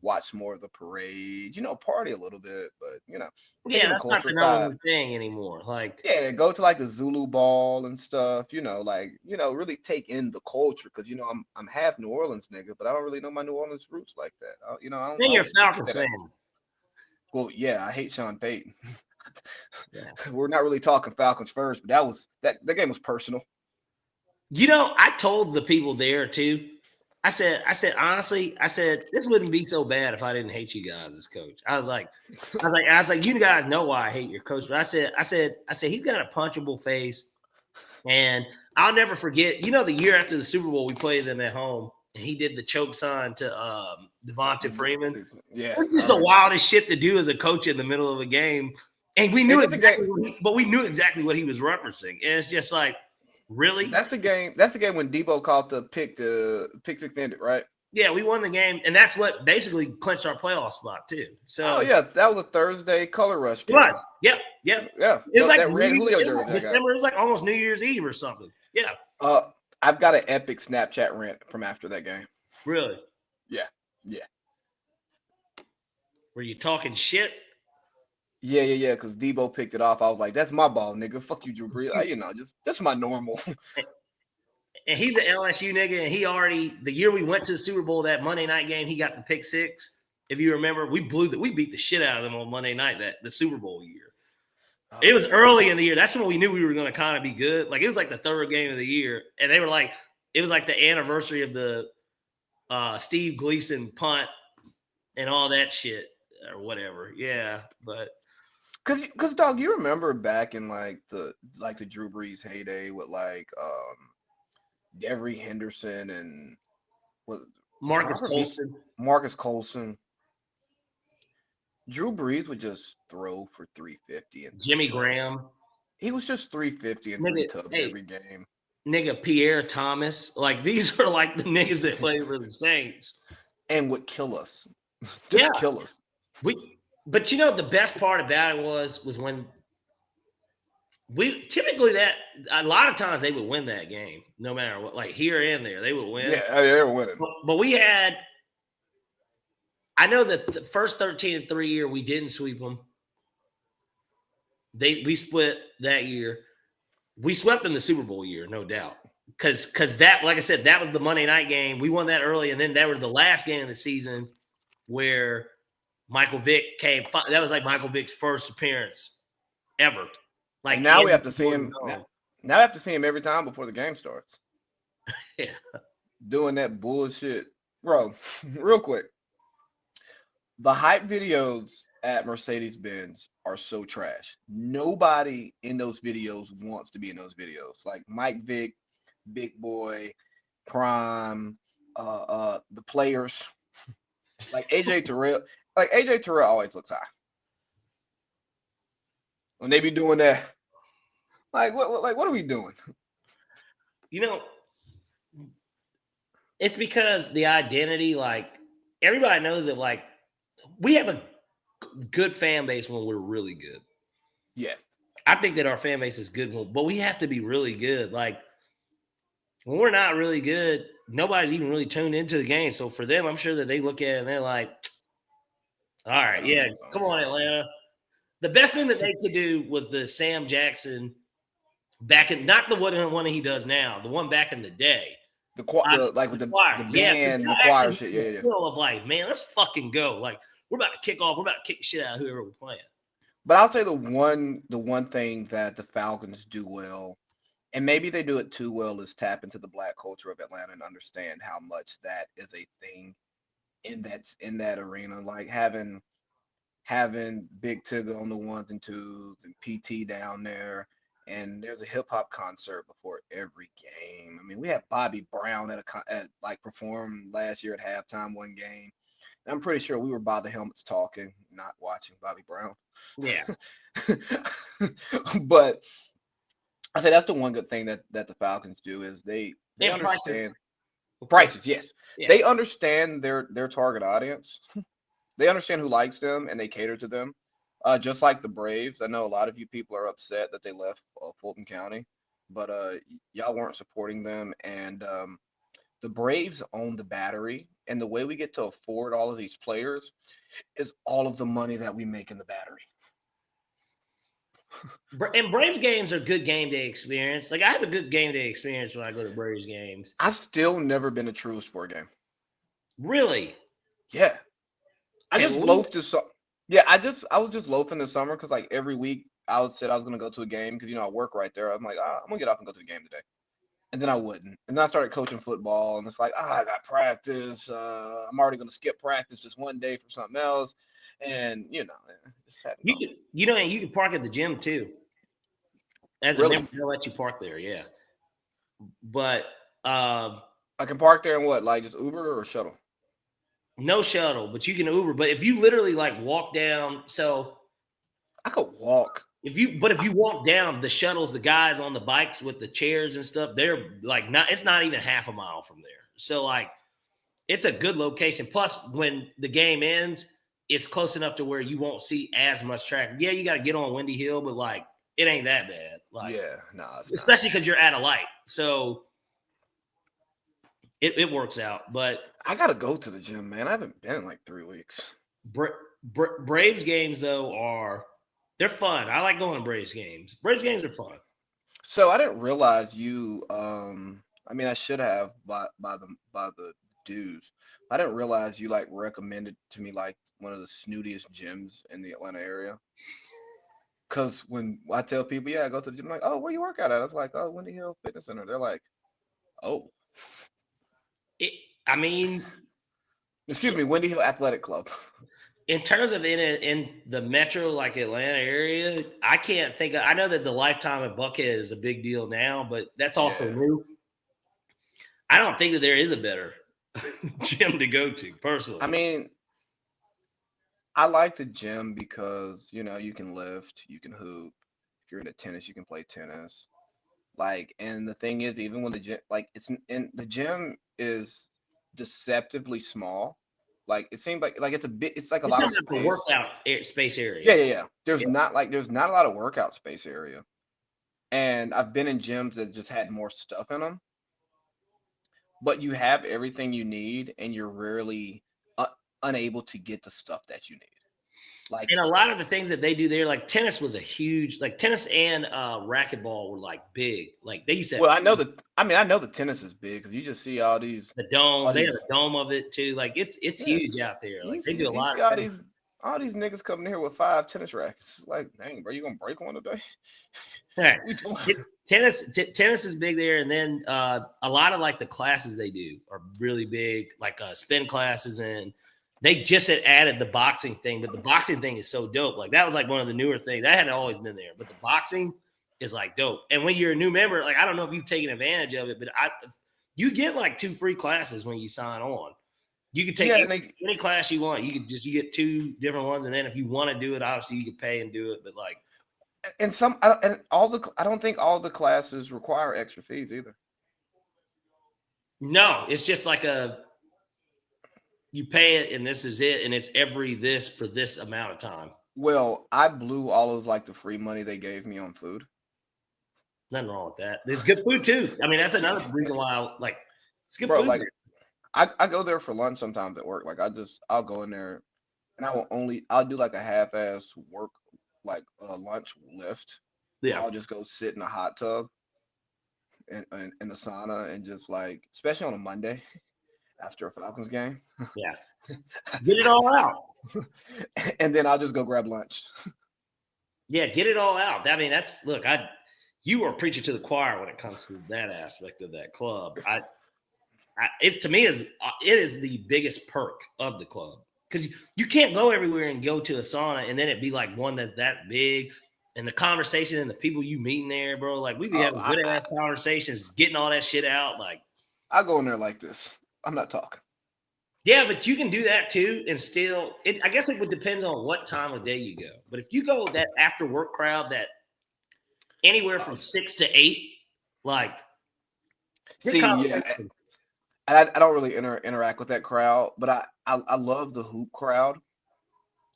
watch more of the parade, party a little bit, but take in the That's not the cultural number side. one thing anymore. Like Go to like the Zulu ball and stuff, like, really take in the culture because I'm half New Orleans nigga, but I don't really know my New Orleans roots like that. I don't then you're a speak Falcons that. fan. Well, yeah, I hate Sean Payton. Yeah. We're not really talking Falcons first, but that game was personal. I told the people there too. I said, honestly, this wouldn't be so bad if I didn't hate you guys as coach. I was like, you guys know why I hate your coach. But I said, he's got a punchable face. And I'll never forget, the year after the Super Bowl, we played them at home and he did the choke sign to Devonta Freeman. Yeah. It's just the wildest shit to do as a coach in the middle of a game. And we knew exactly what he was referencing. And it's just like, really? That's the game when Debo caught the pick six ended, right? Yeah, we won the game, and that's what basically clinched our playoff spot too. So, that was a Thursday color rush game. It was. Yep. Yeah. It was like that red Julio jersey. December. It was like almost New Year's Eve or something. Yeah. I've got an epic Snapchat rant from after that game. Really? Yeah. Were you talking shit? Yeah, because Debo picked it off. I was like, that's my ball, nigga. Fuck you, Drew Brees. Just that's my normal. And he's an LSU nigga, and he already, the year we went to the Super Bowl, that Monday night game, he got the pick six. If you remember, we beat the shit out of them on Monday night, the Super Bowl year. It was early in the year. That's when we knew we were going to kind of be good. Like, it was like the third game of the year, and they were like, it was like the anniversary of the Steve Gleason punt and all that shit or whatever. Yeah, but. Cause dog, you remember back in like the Drew Brees heyday with like Devery Henderson and Marcus Colston. Marcus Colston. Drew Brees would just throw for 350 and Jimmy Graham. He was just 350 and three Nigga, tubs hey, every game. nigga, Pierre Thomas. Like, these are like the niggas that play for the Saints. And would kill us. Yeah. Just kill us. But you know, the best part about it was when we typically that a lot of times they would win that game, no matter what, like here and there, they would win. Yeah, they were winning. But we had, I know that the first 13-3 year, we didn't sweep them. We split that year. We swept them the Super Bowl year, no doubt. Because that, like I said, that was the Monday night game. We won that early, and then that was the last game of the season where Michael Vick came. That was like Michael Vick's first appearance ever. Like, and now we have to see him. Now I have to see him every time before the game starts. Yeah. Doing that bullshit. Bro, real quick. The hype videos at Mercedes-Benz are so trash. Nobody in those videos wants to be in those videos. Like Mike Vick, Big Boy, Prime, the players. Like AJ Terrell. Like AJ Terrell always looks high. When they be doing that, what are we doing? You know, it's because the identity, like everybody knows that, like we have a good fan base when we're really good. Yeah. I think that our fan base is good, but we have to be really good. Like when we're not really good, nobody's even really tuned into the game. So for them, I'm sure that they look at it and they're like, all right, yeah, come on, Atlanta. The best thing that they could do was the Sam Jackson back in, not the one he does now, the one back in the day. The choir, like with the band, the choir shit. Yeah. Of like, man, let's fucking go. Like, we're about to kick off. We're about to kick the shit out of whoever we're playing. But I'll say the one thing that the Falcons do well, and maybe they do it too well, is tap into the Black culture of Atlanta and understand how much that is a thing in that arena. Like having Big Tigger on the ones and twos and PT down there. And there's a hip hop concert before every game. I mean, we had Bobby Brown perform last year at halftime one game. And I'm pretty sure we were by the helmets talking, not watching Bobby Brown. Yeah. But I say that's the one good thing that the Falcons do is they understand prices. Yes, yeah. They understand their target audience. They understand who likes them and they cater to them. Just like the Braves, I know a lot of you people are upset that they left Fulton County, but y'all weren't supporting them. And the Braves own the Battery, and the way we get to afford all of these players is all of the money that we make in the Battery. And Braves games are good game day experience. Like I have a good game day experience when I go to Braves games. I've still never been to Truist for a game. Really? Yeah. I just loafed this. Yeah, I was just loafing this summer because like every week I would say I was gonna go to a game because I work right there. I'm like, I'm gonna get off and go to the game today, and then I wouldn't. And then I started coaching football, and it's like, I got practice. I'm already gonna skip practice just one day for something else, and just you can park at the gym too. As a member, they'll let you park there, yeah. But I can park there and what, like just Uber or shuttle? No shuttle, but you can Uber. But if you literally like walk down, so I could walk. If you walk down, the shuttles, the guys on the bikes with the chairs and stuff, they're like it's not even half a mile from there. So like it's a good location. Plus, when the game ends, it's close enough to where you won't see as much traffic. Yeah, you got to get on Windy Hill, but like it ain't that bad. Like especially because you're at a light. So it works out. But I gotta go to the gym, man. I haven't been in like 3 weeks. Braves games though they're fun. I like going to Braves games. Braves games are fun. So I didn't realize you. I mean, I should have by the dues. I didn't realize you like recommended to me like one of the snootiest gyms in the Atlanta area. Because when I tell people, I go to the gym, I'm like, oh, where you work out at? I was like, oh, Windy Hill Fitness Center. They're like, oh. Excuse me, Windy Hill Athletic Club. In terms of in the metro, like Atlanta area, I can't think of, I know that the Lifetime at Buckhead is a big deal now, but that's also new. I don't think that there is a better gym to go to, personally. I mean, I like the gym because, you can lift, you can hoop. If you're into tennis, you can play tennis. Like, and the thing is, even when the gym, like, in the gym is deceptively small. Like, it seems like it's a bit, it's like a You're lot of talking about the space. workout space Yeah, area. yeah, yeah. Yeah. There's not a lot of workout space area. And I've been in gyms that just had more stuff in them, but you have everything you need, and you're rarely uh, unable to get the stuff that you need. Like, And a lot of the things that they do there, like tennis was a huge, like tennis and racquetball were like big. Like they used to have well, I know the tennis is big because you just see the dome. all They have these, a dome of it too. Like it's yeah, huge out there. you Like they see, do a you lot see of things. all these niggas coming here with 5 tennis rackets. It's like, dang, bro, you gonna break one today? All right. We doing? Tennis is big there, and then a lot of like the classes they do are really big, like spin classes, and they just had added the boxing thing, but the boxing thing is so dope. Like that was like one of the newer things that had always been there, but the boxing is like dope. And when you're a new member, like I don't know if you've taken advantage of it, but you get like 2 free classes when you sign on. You can take Yeah, and they any class you want. You get 2 different ones, and then if you want to do it, obviously you can pay and do it. But like and I don't think all the classes require extra fees either. no, it's just like you pay it and this is it, and it's every this for this amount of time. Well, I blew all of like the free money they gave me on food. Nothing wrong with that. There's good food too. I mean, that's another reason why it's good Bro, food like there. I go there for lunch sometimes at work. Like I'll go in there and I'll do like a half-ass work like lunch lift where Yeah. I'll just go sit in a hot tub in the sauna and just like, especially on a Monday after a Falcons game, Yeah. Get it all out. and then I'll just go grab lunch. Yeah, get it all out. I mean, you are preaching to the choir when it comes to that aspect of that club. It to me is it is the biggest perk of the club because you can't go everywhere and go to a sauna and then it be like one that's that big and the conversation and the people you meet in there, bro. Like we be Uh, having I, good I ass conversations, getting all that shit out. Like, I go in there like this. I'm not talking. yeah, but you can do that too and still. I guess it would depend on what time of day you go. But if you go that after work crowd that anywhere Uh, from 6 to 8, like good See, yeah, conversation. I don't really interact with that crowd, but I love the hoop crowd.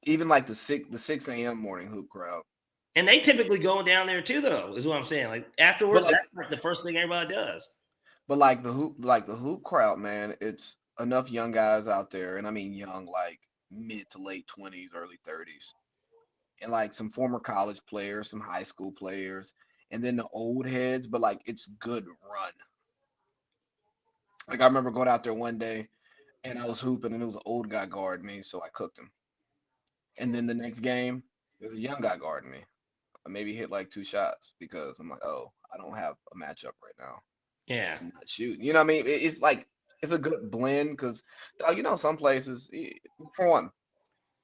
Even like the 6 a.m. morning hoop crowd. And they typically going down there too, though, is what I'm saying. Like But afterwards, like that's like the first thing everybody does. the hoop crowd, man, it's enough young guys out there, and I mean young, like mid to late 20s, early 30s, and like some former college players, some high school players, and then the old heads, but like it's good run. Like I remember going out there one day and I was hooping and it was an old guy guarding me, so I cooked him. And then the next game, there's a young guy guarding me. I maybe hit like 2 shots because I'm like, oh, I don't have a matchup right now. Yeah. I'm not shooting. You know what I mean? It's like it's a good blend because some places, for one,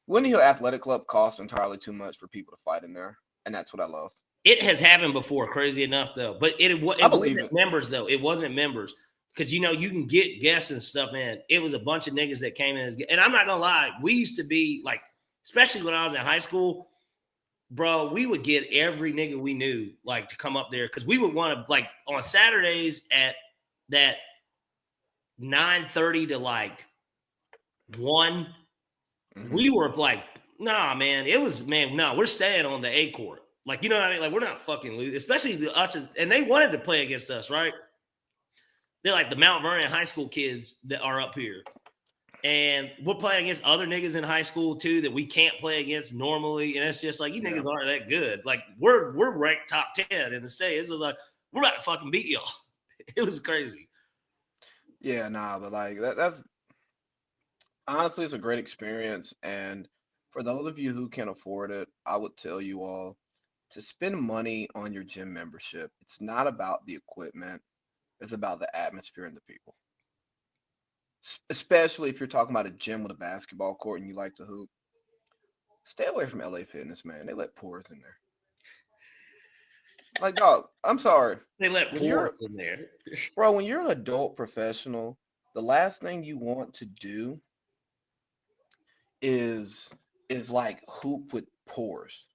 Windy Hill Athletic Club costs entirely too much for people to fight in there, and that's what I love. It has happened before, crazy enough, though. But it I believe wasn't it. members, though. It wasn't members. Because, you can get guests and stuff in. It was a bunch of niggas that came in. And I'm not going to lie. We used to be like, especially when I was in high school, bro, we would get every nigga we knew like to come up there because we would want to like on Saturdays at that 9:30 to like 1. Mhm. We were like, nah, man. It was man, no, we're staying on the A court. Like, you know what I mean? Like, we're not fucking losing, especially and they wanted to play against us, right? They're like the Mount Vernon high school kids that are up here. And we're playing against other niggas in high school too that we can't play against normally. And it's just like you Yeah. niggas aren't that good. Like we're ranked top 10 in the state. It's just like we're about to fucking beat y'all. It was crazy. Yeah, nah, but like that's honestly, it's a great experience. And for those of you who can afford it, I would tell you all to spend money on your gym membership. It's not about the equipment, it's about the atmosphere and the people. Especially if you're talking about a gym with a basketball court and you like to hoop. Stay away from LA Fitness, man. They let pores in there. Like, dog, I'm sorry. They let When you're, ports in there. bro, when you're an adult professional, the last thing you want to do is like hoop with pores.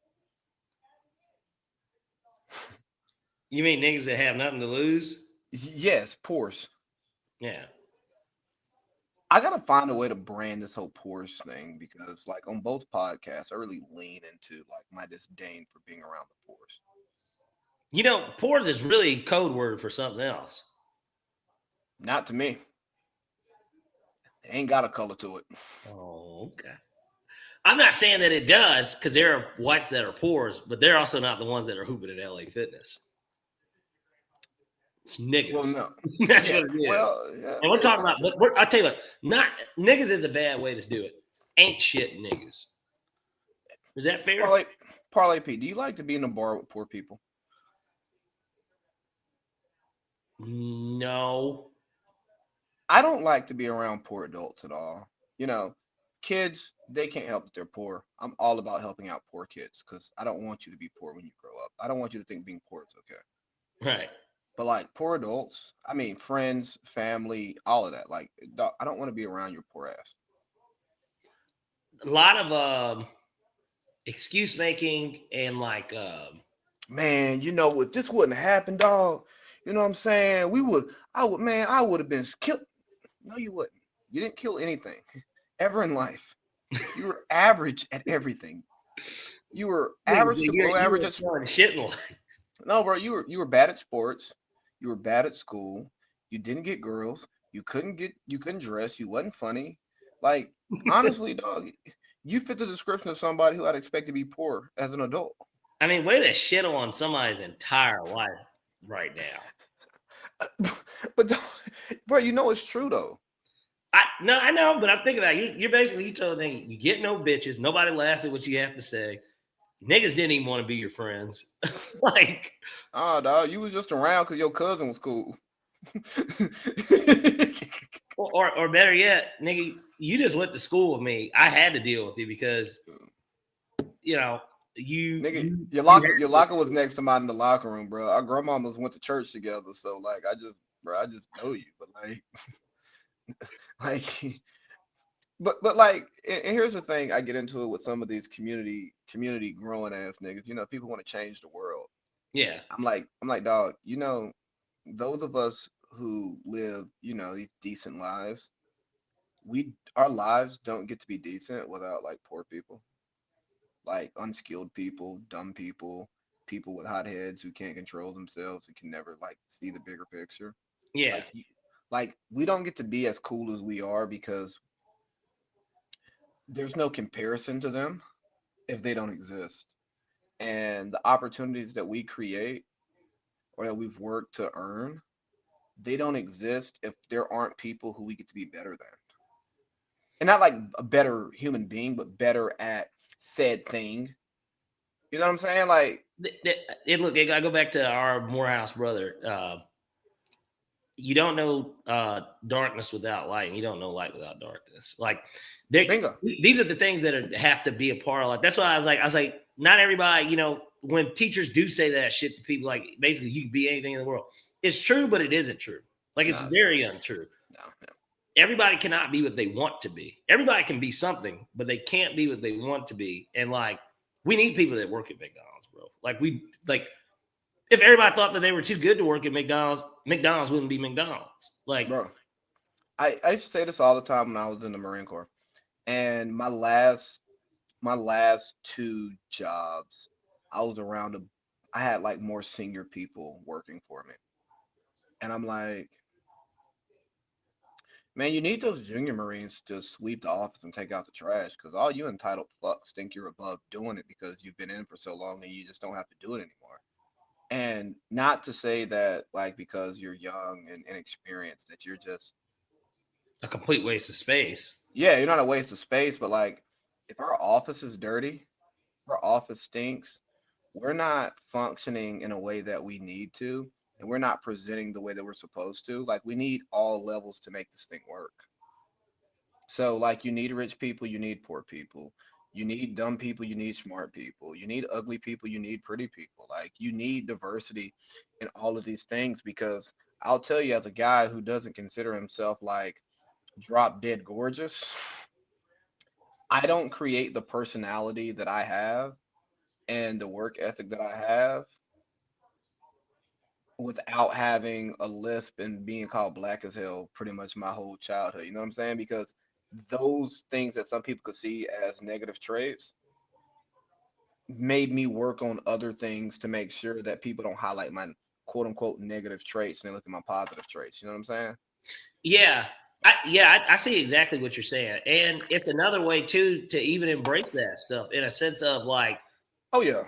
You mean niggas that have nothing to lose? Yes, poors. Yeah. I gotta find a way to brand this whole poors thing because, like, on both podcasts, I really lean into like my disdain for being around the poors. You know, pores is really code word for something else. Not to me. It ain't got a color to it. Oh, okay. I'm not saying that it does because there are whites that are pores, but they're also not the ones that are hooping at LA Fitness. It's Well, niggas. no. That's Yeah. what it is. Well, yeah. And we're It's talking not about, just but I tell you what, not niggas is a bad way to do it. Ain't shit niggas. Is that fair? parlay. Parlay P. Do you like to be in a bar with poor people? No. I don't like to be around poor adults at all. You know, kids, they can't help that they're poor. I'm all about helping out poor kids because I don't want you to be poor when you grow up. I don't want you to think being poor is okay. Right. But like poor adults, I mean, friends, family, all of that. Like, dog, I don't want to be around your poor ass. A lot of excuse making and like Man, you know, if this wouldn't happen, dog, you know what I'm saying? I would have been killed. No, you wouldn't. You didn't kill anything ever in life. You were average at everything. You were niggas, average to below you average were at throwing sports. shit in life. No, bro, you were bad at sports. You were bad at school. You didn't get girls. You couldn't dress. You wasn't funny. Like, honestly, dog, you fit the description of somebody who I'd expect to be poor as an adult. I mean, way to shit on somebody's entire life right now. But bro, you know it's true though. I know, but I'm thinking about it. You're basically you told them you get no bitches, nobody laughs at what you have to say. Niggas didn't even want to be your friends. Like, Ah, dog, you was just around because your cousin was cool. or better yet, nigga, you just went to school with me. I had to deal with you because you know Nigga, your you locker, your locker was next to mine in the locker room, bro. Our grandmamas went to church together, so like, I just know you. But like, but like, and here's the thing: I get into it with some of these community growing ass niggas. You know, people want to change the world. yeah. I'm like, dog. You know, those of us who live, you know, these decent lives, our lives don't get to be decent without like poor people, like unskilled people, dumb people, people with hot heads who can't control themselves and can never like see the bigger picture. Yeah. Like, like we don't get to be as cool as we are because there's no comparison to them if they don't exist. And the opportunities that we create or that we've worked to earn, they don't exist if there aren't people who we get to be better than. And not like a better human being, but better at said thing. You know what I'm saying? Like, Look, I go back to our Morehouse brother. You don't know darkness without light, and you don't know light without darkness. Like, bingo. these are the things that have to be a part of life. That's why I was like, not everybody. You know, when teachers do say that shit to people, like basically you can be anything in the world. It's true, but it isn't true. Like, it's No, it's very untrue. no, no. Everybody cannot be what they want to be. Everybody can be something, but they can't be what they want to be. And like, we need people that work at McDonald's, bro. Like if everybody thought that they were too good to work at McDonald's, McDonald's wouldn't be McDonald's. Like, Bro, I used to say this all the time when I was in the Marine Corps. And my last two jobs, I was around I had like more senior people working for me. And I'm like, man, you need those junior Marines to sweep the office and take out the trash because all you entitled fucks think you're above doing it because you've been in for so long and you just don't have to do it anymore. And not to say that like because you're young and inexperienced that you're just, a complete waste of space. yeah, you're not a waste of space, but like if our office is dirty, our office stinks, we're not functioning in a way that we need to, and we're not presenting the way that we're supposed to. Like we need all levels to make this thing work. So like you need rich people, you need poor people. You need dumb people, you need smart people. You need ugly people, you need pretty people. Like you need diversity in all of these things because I'll tell you as a guy who doesn't consider himself like drop dead gorgeous, I don't create the personality that I have and the work ethic that I have without having a lisp and being called black as hell pretty much my whole childhood. You know what I'm saying? Because those things that some people could see as negative traits made me work on other things to make sure that people don't highlight my quote unquote negative traits and they look at my positive traits. You know what I'm saying? Yeah. I see exactly what you're saying. And it's another way too to even embrace that stuff in a sense of like Oh yeah.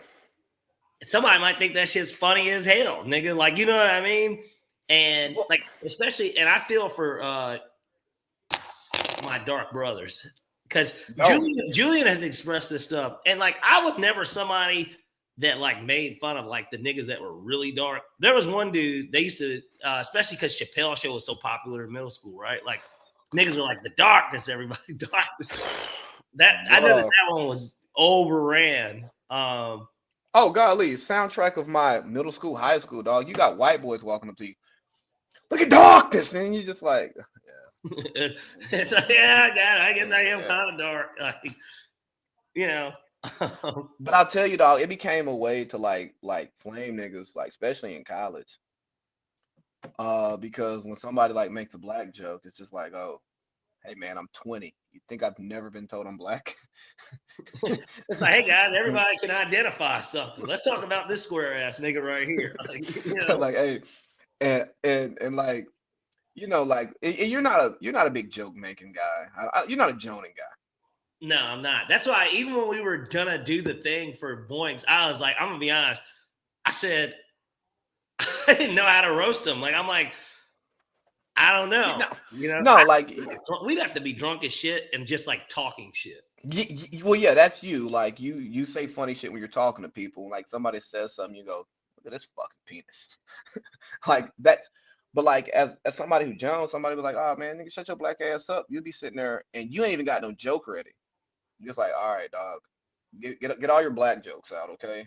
somebody might think that shit's funny as hell, nigga. Like, you know what I mean? And Well, like, especially, and I feel for my dark brothers because no. Julian has expressed this stuff, and like, I was never somebody that like made fun of like the niggas that were really dark. There was one dude they used to, especially because Chappelle Show was so popular in middle school, right? Like, niggas were like the darkness, everybody darkness. That I know that Bruh. that one was overran. Oh golly, soundtrack of my middle school, high school, dog. You got white boys walking up to you. Look at darkness, and you just like, It's like, yeah, God, I guess I am yeah. kind of dark. Like, you know. But I'll tell you, dog, it became a way to like flame niggas, like especially in college. Because when somebody like makes a black joke, it's just like, oh, hey man, I'm 20. You think I've never been told I'm black? It's like, hey guys, everybody can identify something. Let's talk about this square ass nigga right here. Like, you know. Like, hey, and like, like you're not a big joke making guy. You're not a joning guy. No, I'm not. That's why even when we were gonna do the thing for Boinks, I was like, I'm gonna be honest. I said I didn't know how to roast him. Like, I'm like, I don't know. No, You know, no, like, we'd have to be drunk as shit and just like talking shit. well, yeah, that's you. Like, you say funny shit when you're talking to people. Like somebody says something, you go, look at this fucking penis. Like that. But like as somebody who Jones, somebody was like, oh man, nigga, shut your black ass up. You'll be sitting there and you ain't even got no joke ready. You're just like, all right, dog. Get all your black jokes out, okay?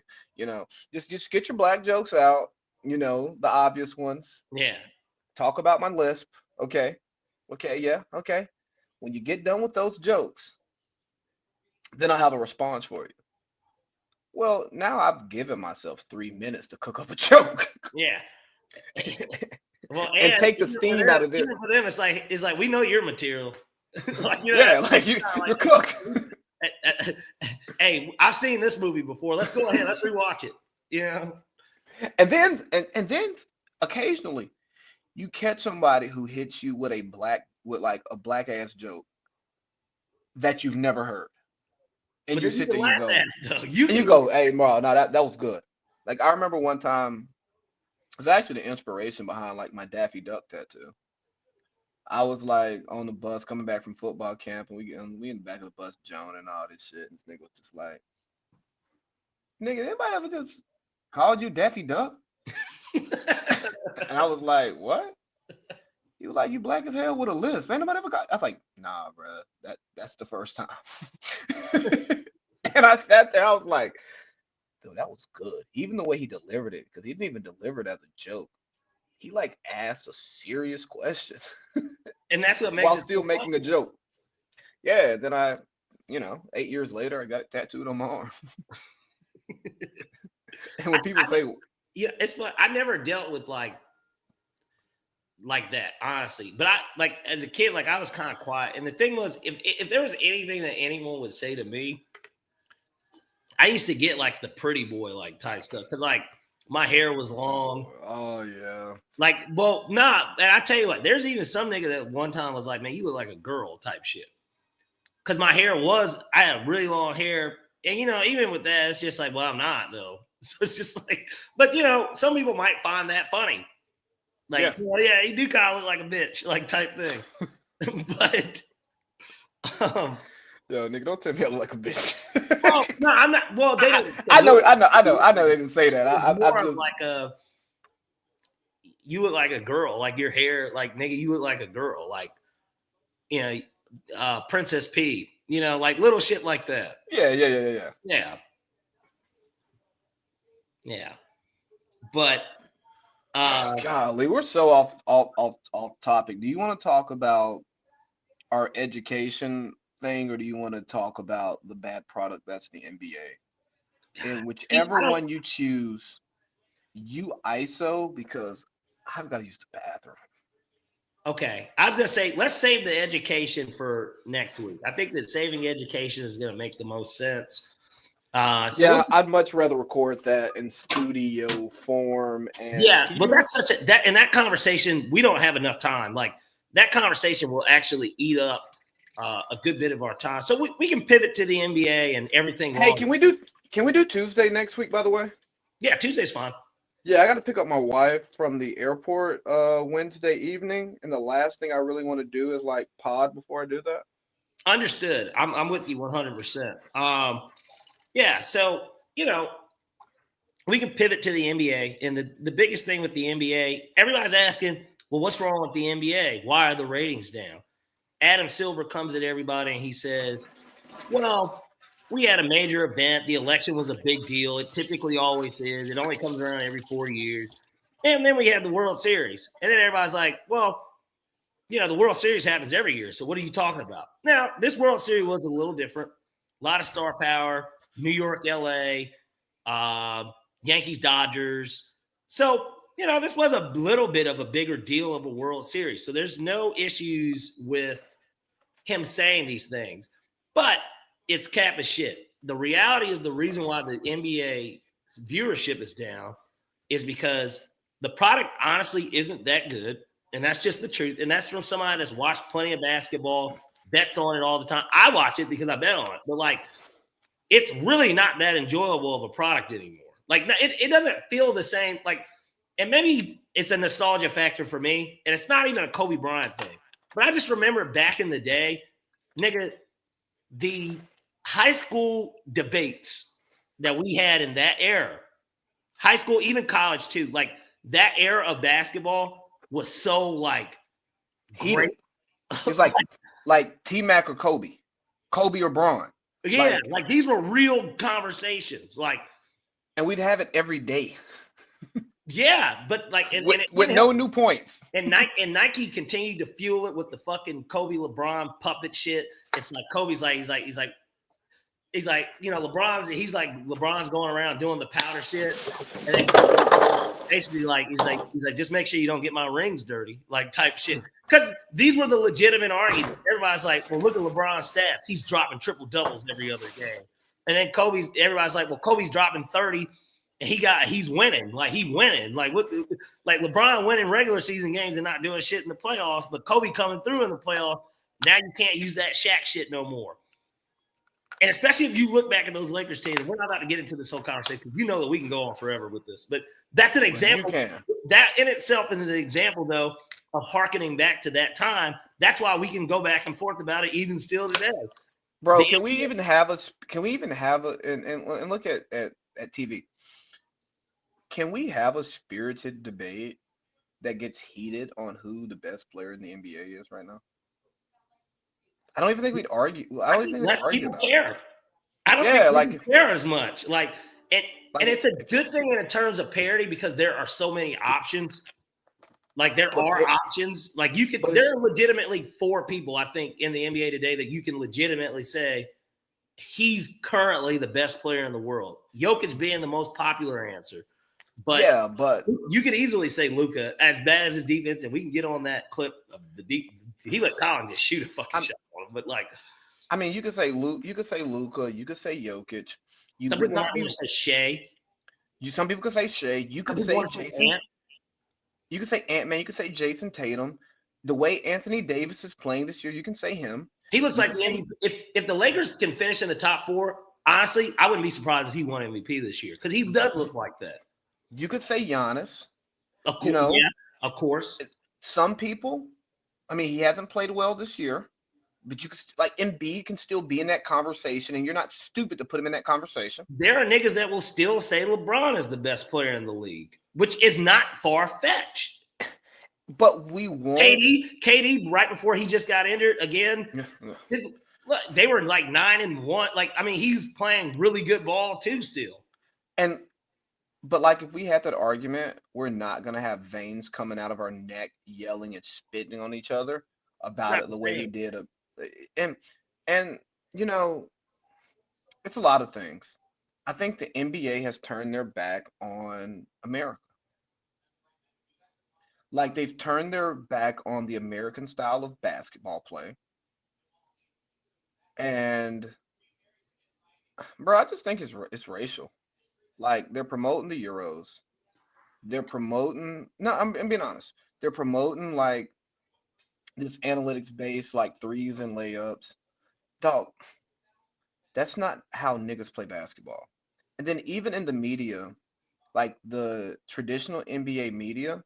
Just get your black jokes out, the obvious ones. Yeah. Talk about my lisp, okay? Okay, yeah, okay. When you get done with those jokes, then I have a response for you. Well, now I've given myself 3 minutes to cook up a joke Yeah. Well, and and take the steam out of there. even for them, it's like we know your material. Like, you know, Yeah, like you're like, cooked. hey, I've seen this movie before. Let's go ahead. Let's rewatch it. You know? And then occasionally you catch somebody who hits you with like a black ass joke that you've never heard. And But you then you sit can there, you laugh go, at it, though. You and you can go, hey Marl, no, that was good. Like I remember one time, it was actually the inspiration behind like my Daffy Duck tattoo. I was like on the bus coming back from football camp, and we in the back of the bus, Joan and all this shit. And this nigga was just like, nigga, anybody ever just called you Daffy Duck? And I was like, what? He was like, you black as hell with a lisp. Ain't nobody ever got. I was like, nah, bro, that's the first time. And I sat there, I was like, dude, that was good. Even the way he delivered it, because he didn't even deliver it as a joke. He like asked a serious question and that's what makes while it so still making a joke. Yeah, then 8 years later, I got it tattooed on my arm. And when people say, yeah, it's fun. I never dealt with like that, honestly. But I like as a kid, like I was kind of quiet. And the thing was, if there was anything that anyone would say to me, I used to get like the pretty boy like type stuff because like my hair was long. oh yeah, Like, well, nah. And I tell you what, there's even some nigga that one time was like, man, you look like a girl type shit. Because my hair I had really long hair. And, even with that, it's just like, well, I'm not, though. So it's just like, but, some people might find that funny. Like, yeah. yeah, you do kind of look like a bitch, like type thing. But, Yo, nigga, don't tell me I look like a bitch. well, no, I'm not. Well, they didn't. I know they didn't say that. It's I'm more of just like you look like a girl, like your hair, like nigga, you look like a girl, like, Princess P, like little shit like that. yeah. Yeah. Yeah. But Golly, we're so off topic. Do you want to talk about our education thing, or do you want to talk about the bad product that's the NBA? And see, whichever one you choose, you ISO because I've got to use the bathroom. Okay. I was going to say, let's save the education for next week. I think that saving education is going to make the most sense. Yeah, I'd much rather record that in studio form. And yeah, but that's such a that conversation, we don't have enough time. Like that conversation will actually eat up a good bit of our time. So we can pivot to the NBA and everything. Hey, can we do Tuesday next week, by the way? Yeah, Tuesday's fine. Yeah, I got to pick up my wife from the airport Wednesday evening, and the last thing I really want to do is like pod before I do that. Understood. I'm with you 100%. Yeah, so we can pivot to the NBA, and the biggest thing with the NBA, everybody's asking, well, what's wrong with the NBA? Why are the ratings down? Adam Silver comes at everybody and he says, well, we had a major event. The election was a big deal. It typically always is. It only comes around every 4 years. And then we had the World Series. And then everybody's like, well, the World Series happens every year. So what are you talking about? Now, this World Series was a little different. A lot of star power, New York, LA, Yankees, Dodgers. So, this was a little bit of a bigger deal of a World Series. So there's no issues with him saying these things. But it's cap of shit. The reality of the reason why the NBA viewership is down is because the product honestly isn't that good. And that's just the truth. And that's from somebody that's watched plenty of basketball, bets on it all the time. I watch it because I bet on it. But it's really not that enjoyable of a product anymore. It doesn't feel the same. And maybe it's a nostalgia factor for me. And it's not even a Kobe Bryant thing. But I just remember back in the day, nigga, the high school debates that we had in that era, high school, even college too, that era of basketball was so great. It's like T-Mac or Kobe or Braun. Yeah, these were real conversations. And we'd have it every day. Yeah, but with no new points. And Nike continued to fuel it with the fucking Kobe LeBron puppet shit. It's like Kobe's he's like LeBron's going around doing the powder shit, and then basically he's like just make sure you don't get my rings dirty, type shit. Because these were the legitimate arguments. Everybody's like, well, look at LeBron's stats. He's dropping triple doubles every other game. And then everybody's like, well, Kobe's dropping 30. And he's winning. He winning. LeBron winning regular season games and not doing shit in the playoffs, but Kobe coming through in the playoffs. Now you can't use that Shaq shit no more. And especially if you look back at those Lakers teams, we're not about to get into this whole conversation because that we can go on forever with this. But that's an example. That in itself is an example, though, of hearkening back to that time. That's why we can go back and forth about it even still today. Bro, can we even have a and look at TV? Can we have a spirited debate that gets heated on who the best player in the NBA is right now? I don't even think we'd argue. I don't even think less people care. I don't think people care as much. And it's a good thing in terms of parity because there are so many options. There are options. There are legitimately 4 people, I think, in the NBA today that you can legitimately say he's currently the best player in the world. Jokic being the most popular answer. But yeah, but you could easily say Luka, as bad as his defense, and we can get on that clip of the deep. He let Collins just shoot a fucking shot on him. But you could say Luka, you could say Jokic. Some people say Shea. Some people could say Shea. You could say Jason. You could say Ant-Man. You could say Jason Tatum. The way Anthony Davis is playing this year, you can say him. He looks like if the Lakers can finish in the top 4, honestly, I wouldn't be surprised if he won MVP this year because he does look like that. You could say Giannis. Of course, yeah, of course. Some people, he hasn't played well this year, but you could Embiid can still be in that conversation, and you're not stupid to put him in that conversation. There are niggas that will still say LeBron is the best player in the league, which is not far-fetched. But we won't. KD, right before he just got injured again, they were 9-1. He's playing really good ball too still. But if we had that argument, we're not gonna have veins coming out of our neck, yelling and spitting on each other about it the way we did. And it's a lot of things. I think the NBA has turned their back on America. Like they've turned their back on the American style of basketball play. And bro, I just think it's racial. Like they're promoting the Euros. They're promoting no, I'm being honest. They're promoting like this analytics based like threes and layups. Dog, that's not how niggas play basketball. And then even in the media, like the traditional NBA media,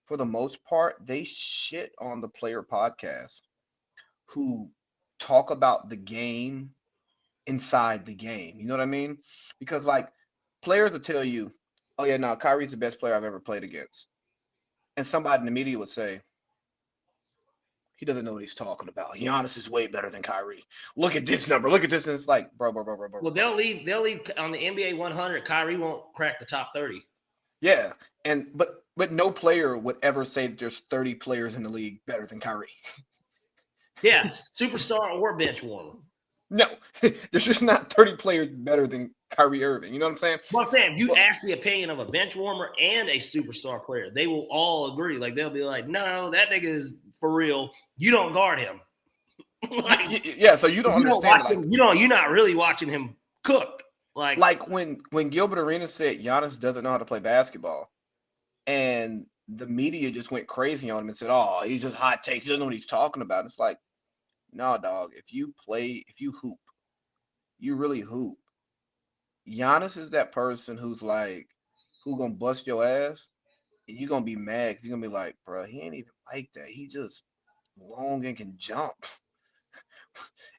for the most part, they shit on the player podcast who talk about the game inside the game. You know what I mean? Because like players will tell you, "Oh yeah, no, Kyrie's the best player I've ever played against," and somebody in the media would say, "He doesn't know what he's talking about. Giannis is way better than Kyrie. Look at this number. Look at this." And it's like, Well, bro. they'll leave on the NBA 100. Kyrie won't crack the top 30. Yeah, and but no player would ever say that there's 30 players in the league better than Kyrie. Yeah, superstar or bench warmer. No, there's just not 30 players better than Kyrie Irving. You know what I'm saying? Well, I'm saying, if you But ask the opinion of a bench warmer and a superstar player, they will all agree. Like they'll be like, "No, that nigga is for real. You don't guard him. Like yeah, so you don't you don't understand watch like him. You know, you're not really watching him cook. Like like when Gilbert Arenas said Giannis doesn't know how to play basketball, and the media just went crazy on him and said, "Oh, he's just hot takes. He doesn't know what he's talking about." It's like, no, dog. If you hoop, you really hoop. Giannis is that person who's like, who gonna bust your ass, and you gonna be mad because you're gonna be like, bro, he ain't even like that. He just long and can jump.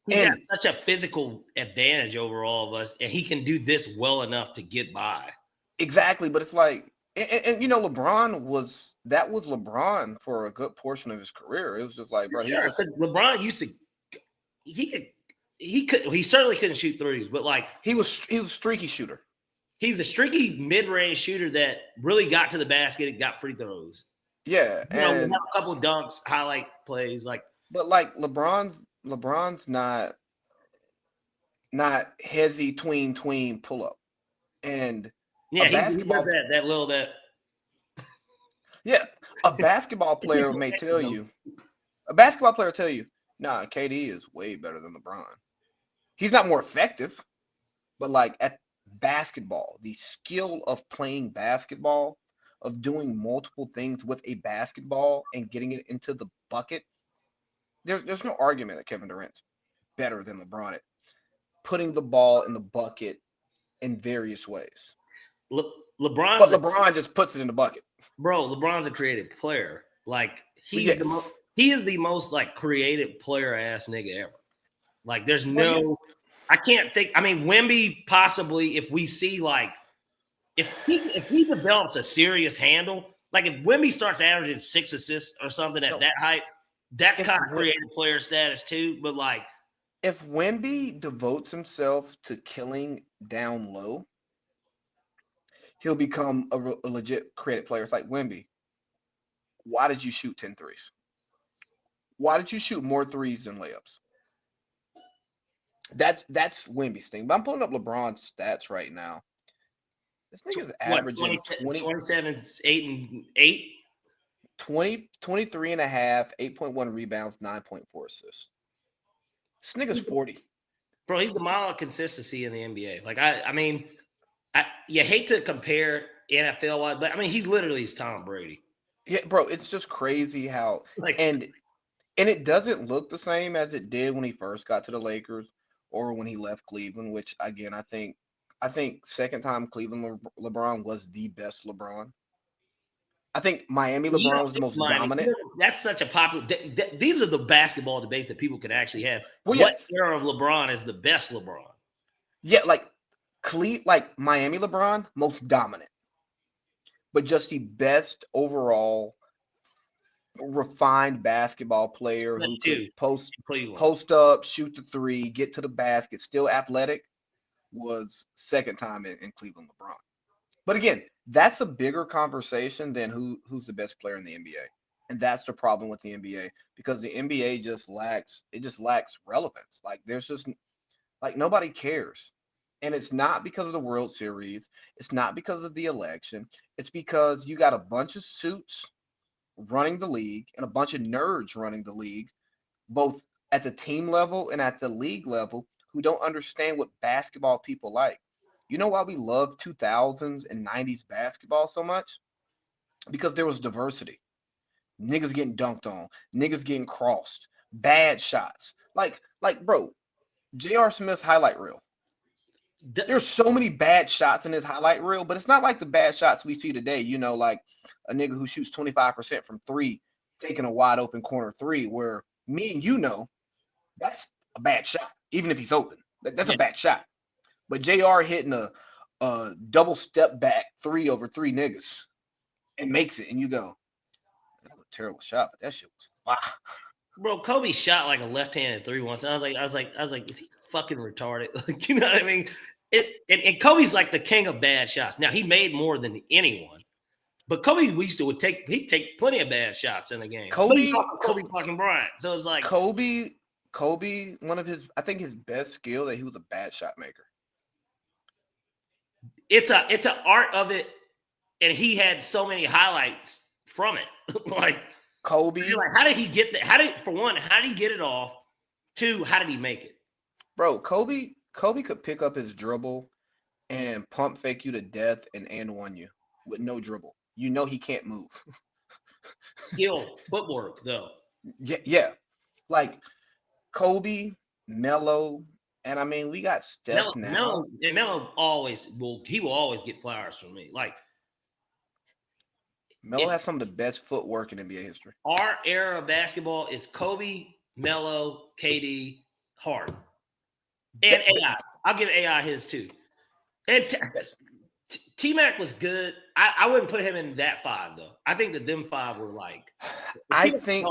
he's got And such a physical advantage over all of us, and he can do this well enough to get by. exactly, but it's like, and you know, LeBron was that was LeBron for a good portion of his career. It was just like, bro, he Sure, just because LeBron used to, he could, he certainly couldn't shoot threes, but like he was a streaky shooter. he's a streaky mid-range shooter that really got to the basket and got free throws. Yeah, You know, we have and a couple of dunks, highlight plays. Like, but like LeBron's not heavy tween pull up. And a yeah, he does basketball that little that. yeah, a basketball It's player may tell you, a basketball player tell you, nah, KD is way better than LeBron. He's not more effective, but like at basketball, the skill of playing basketball, of doing multiple things with a basketball and getting it into the bucket, there's no argument that Kevin Durant's better than LeBron at putting the ball in the bucket in various ways. Le, But LeBron's a LeBron just puts it in the bucket. bro. LeBron's a creative player. Like But he's the yes, most. He is the most like creative player ass nigga ever. Like there's bro, yes. no. I can't think. I mean, Wemby possibly if we see like if he develops a serious handle, like if Wemby starts averaging 6 assists or something at No, that height, that's if kind of creative player status too. But like, if Wemby devotes himself to killing down low, he'll become a legit creative player. It's like Wemby. Why did you shoot 10 threes? Why did you shoot more threes than layups? That's Wemby's thing. But I'm pulling up LeBron's stats right now. This nigga's what averaging 27, 8 and 8. 23 and a half, 8.1 rebounds, 9.4 assists. This nigga's 40. Bro, he's the model of consistency in the NBA. Like I mean, you hate to compare NFL wise, but I mean he's literally is Tom Brady. Yeah, bro, it's just crazy how Like and it doesn't look the same as it did when he first got to the Lakers or when he left Cleveland, which again I think second time Cleveland LeBron was the best LeBron. I think Miami you LeBron don't was the think most Miami. dominant. That's such a popular. These are the basketball debates that people can actually have. Well, yeah, What era of LeBron is the best LeBron? yeah, like Miami LeBron, most dominant, but just the best overall refined basketball player But who could two in Cleveland. post up, shoot the three, get to the basket, still athletic, was second time in Cleveland LeBron. But again, that's a bigger conversation than who's the best player in the NBA. And that's the problem with the NBA because the NBA just lacks relevance. Like there's just like nobody cares. And it's not because of the World Series. It's not because of the election. It's because you got a bunch of suits running the league and a bunch of nerds running the league, both at the team level and at the league level, who don't understand what basketball people like. You know why we love 2000s and 90s basketball so much? Because there was diversity. Niggas getting dunked on, niggas getting crossed, bad shots. Bro, J.R. Smith's highlight reel. There's so many bad shots in his highlight reel, but it's not like the bad shots we see today. Like a nigga who shoots 25% from three, taking a wide open corner three, where me and that's a bad shot, even if he's open. That's a bad shot. But JR hitting a double step back three over three niggas and makes it, and you go, that was a terrible shot, but that shit was fire. Bro, Kobe shot like a left-handed three once. I was like, is he fucking retarded? Like, you know what I mean? And Kobe's like the king of bad shots. Now he made more than anyone, but Kobe he'd take plenty of bad shots in the game. But he's also Kobe fucking Bryant. So it's like Kobe, I think his best skill that he was a bad shot maker. It's an art of it, and he had so many highlights from it. Like Kobe, like, how did he get that? How did he get it off? Two, how did he make it? Bro, Kobe could pick up his dribble and pump fake you to death and one you with no dribble. You know he can't move. Skill, footwork, though. Yeah. Like Kobe, Melo, and I mean we got Steph now. Melo will always get flowers from me. Like Melo has some of the best footwork in NBA history. Our era of basketball is Kobe, Melo, KD, Harden, and AI. I'll give AI his too. And T-Mac was good. I wouldn't put him in that five though. I think that them five were like. I think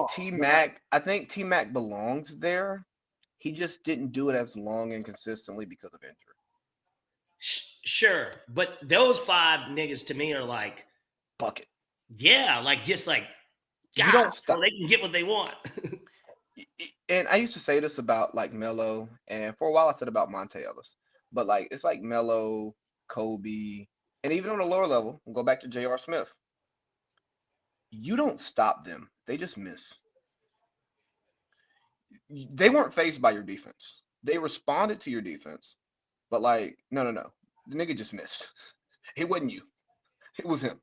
T-Mac belongs there. He just didn't do it as long and consistently because of injury. Sure, but those five niggas to me are like bucket. Yeah, like just like God, you don't stop. They can get what they want. And I used to say this about like Melo, and for a while I said about Monte Ellis, but like it's like Melo, Kobe, and even on a lower level, we'll go back to J.R. Smith. You don't stop them; they just miss. They weren't phased by your defense. They responded to your defense, but like no, the nigga just missed. It wasn't you; it was him.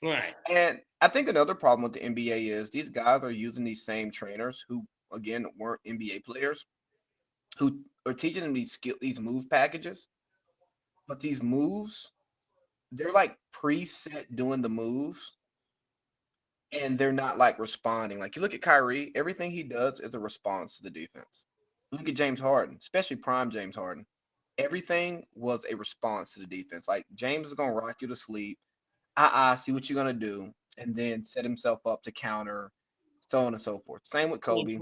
Right. And I think another problem with the NBA is these guys are using these same trainers who, again, weren't NBA players, who are teaching them these move packages. But these moves, they're like preset doing the moves, and they're not like responding. Like you look at Kyrie, everything he does is a response to the defense. Look at James Harden, especially prime James Harden. Everything was a response to the defense. Like James is gonna rock you to sleep. See what you're gonna do, and then set himself up to counter, so on and so forth. Same with Kobe.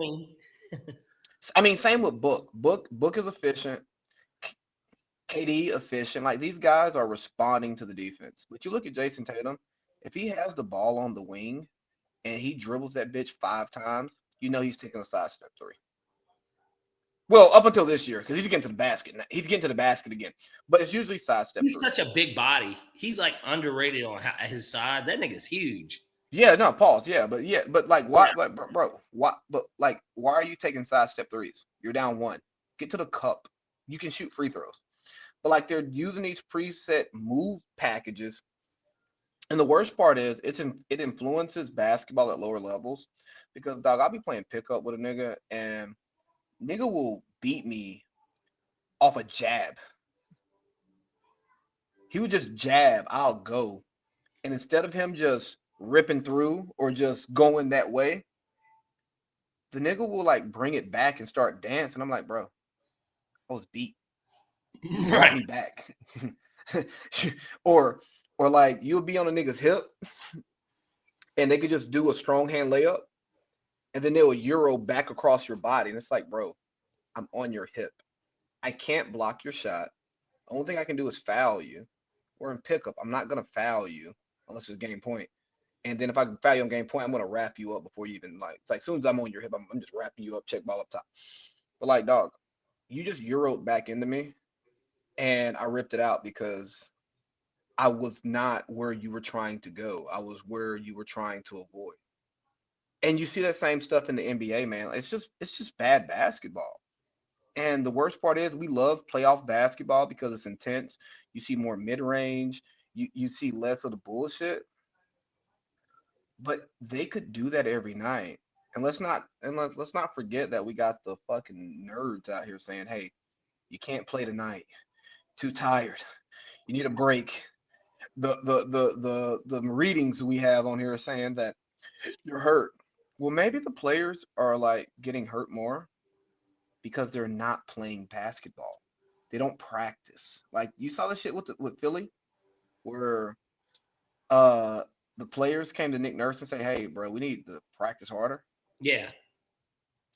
I mean, same with Book. Book is efficient. KD efficient. Like these guys are responding to the defense. But you look at Jason Tatum, if he has the ball on the wing and he dribbles that bitch 5 times, you know he's taking a sidestep three. Well, up until this year, because he's getting to the basket. He's getting to the basket again. But it's usually sidestep. He's such a big body. He's like underrated on his size. That nigga's huge. Yeah, no, pause. Yeah, but like why, yeah. Like bro, why? But like, why are you taking sidestep threes? You're down 1. Get to the cup. You can shoot free throws. But like they're using these preset move packages, and the worst part is it influences basketball at lower levels because dog, I'll be playing pickup with a nigga and nigga will beat me off a jab. He would just jab, I'll go, and instead of him just ripping through or just going that way, the nigga will like bring it back and start dancing. I'm like, bro, I was beat. Brought me back. or like you'll be on a nigga's hip and they could just do a strong hand layup and then they'll euro back across your body. And it's like, bro, I'm on your hip. I can't block your shot. The only thing I can do is foul you. We're in pickup. I'm not gonna foul you unless it's game point. And then if I can foul you on game point, I'm gonna wrap you up before you even like. It's like as soon as I'm on your hip, I'm just wrapping you up, check ball up top. But like, dog, you just euroed back into me. and I ripped it out because I was not where you were trying to go. I was where you were trying to avoid. And you see that same stuff in the NBA, man. It's just bad basketball. And the worst part is we love playoff basketball because it's intense. You see more mid-range, you see less of the bullshit, but they could do that every night. And let's not forget that we got the fucking nerds out here saying, "Hey, you can't play tonight. Too tired. You need a break." The readings we have on here are saying that you're hurt. Well, maybe the players are like getting hurt more because they're not playing basketball. They don't practice. Like you saw the shit with Philly, where uh the players came to Nick Nurse and say, "Hey, bro, we need to practice harder." Yeah.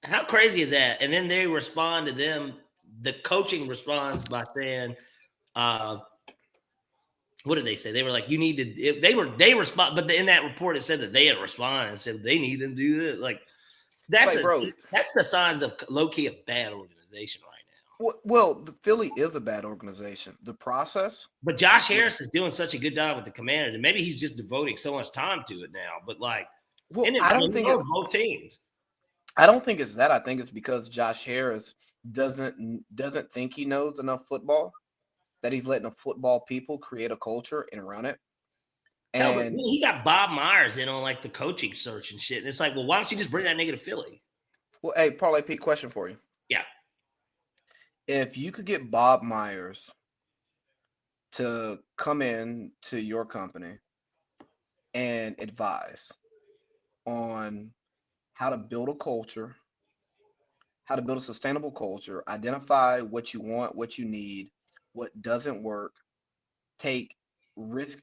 How crazy is that? And then they respond to them. The coaching responds by saying, uh, what did they say? They were like, you need to, they respond, but in that report, it said that they had responded and said they need them to do this. Like, Like, bro, that's the signs of low key a bad organization right now. well, the Philly is a bad organization. The process, But Josh which, Harris is doing such a good job with the Commanders, and maybe he's just devoting so much time to it now. But like, well, and it knows both teams. I don't think it's that. I think it's because Josh Harris doesn't think he knows enough football, that he's letting the football people create a culture and run it. No, but And he got Bob Myers in on like the coaching search and shit. And it's like, well, why don't you just bring that nigga to Philly? well, hey, Parlay Pete, question for you. Yeah. If you could get Bob Myers to come in to your company and advise on how to build a culture, how to build a sustainable culture, identify what you want, what you need, what doesn't work, take risk,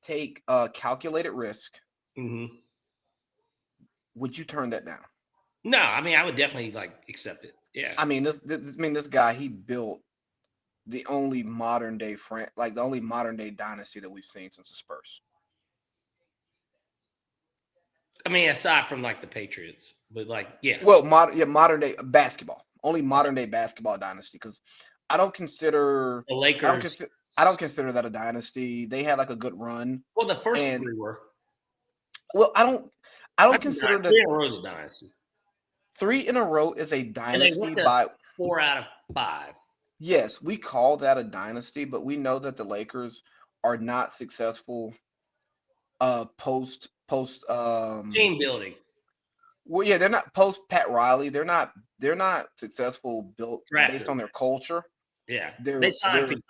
take calculated risk, Mm-hmm. would you turn that down? No, I mean, I would definitely like accept it. Yeah. I mean, this guy, he built the only modern day like the only modern day dynasty that we've seen since the Spurs. I mean, aside from like the Patriots, but like, yeah. Well, modern day basketball, only modern day basketball dynasty. Because I don't consider, The I don't Lakers. consider, I don't consider that a dynasty. They had like a good run, Well, the first and three were. well, I don't That's a consider dynasty. that 3 in a row is a dynasty. 3 in a row is a And they dynasty went to by. 4 out of 5. Yes, we call that a dynasty, but we know that the Lakers are not successful post Team building. well, yeah, they're not post Pat Riley. They're not successful built based Drafters. on their culture. Yeah. They They're signed they're people.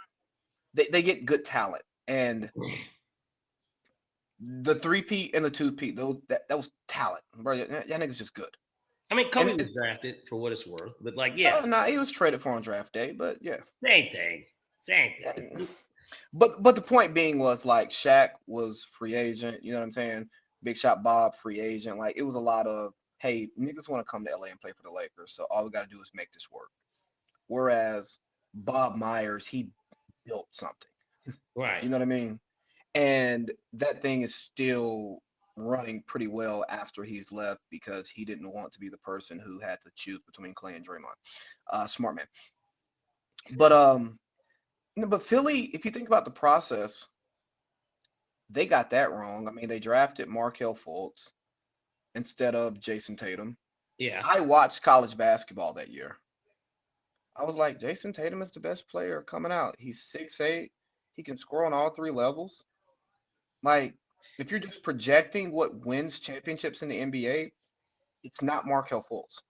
they get good talent. And the three-peat and the two-peat, those that was talent. Bro, y'all niggas just good. I mean, And Kobe was drafted for what it's worth, but like, yeah, nah, he was traded for on draft day, but yeah. same thing. Same thing. Yeah. But the point being was like Shaq was free agent, you know what I'm saying? Big Shot Bob, free agent. Like it was a lot of, hey, niggas want to come to LA and play for the Lakers, so all we gotta do is make this work. Whereas Bob Myers, he built something. Right. You know what I mean? And that thing is still running pretty well after he's left because he didn't want to be the person who had to choose between Clay and Draymond. Smart man. But no, but Philly, if you think about the process, they got that wrong. I mean, they drafted Markel Fultz instead of Jason Tatum. Yeah. I watched college basketball that year. I was like, Jason Tatum is the best player coming out. He's 6'8". He can score on all three levels. Like, if you're just projecting what wins championships in the NBA, it's not Markel Fultz.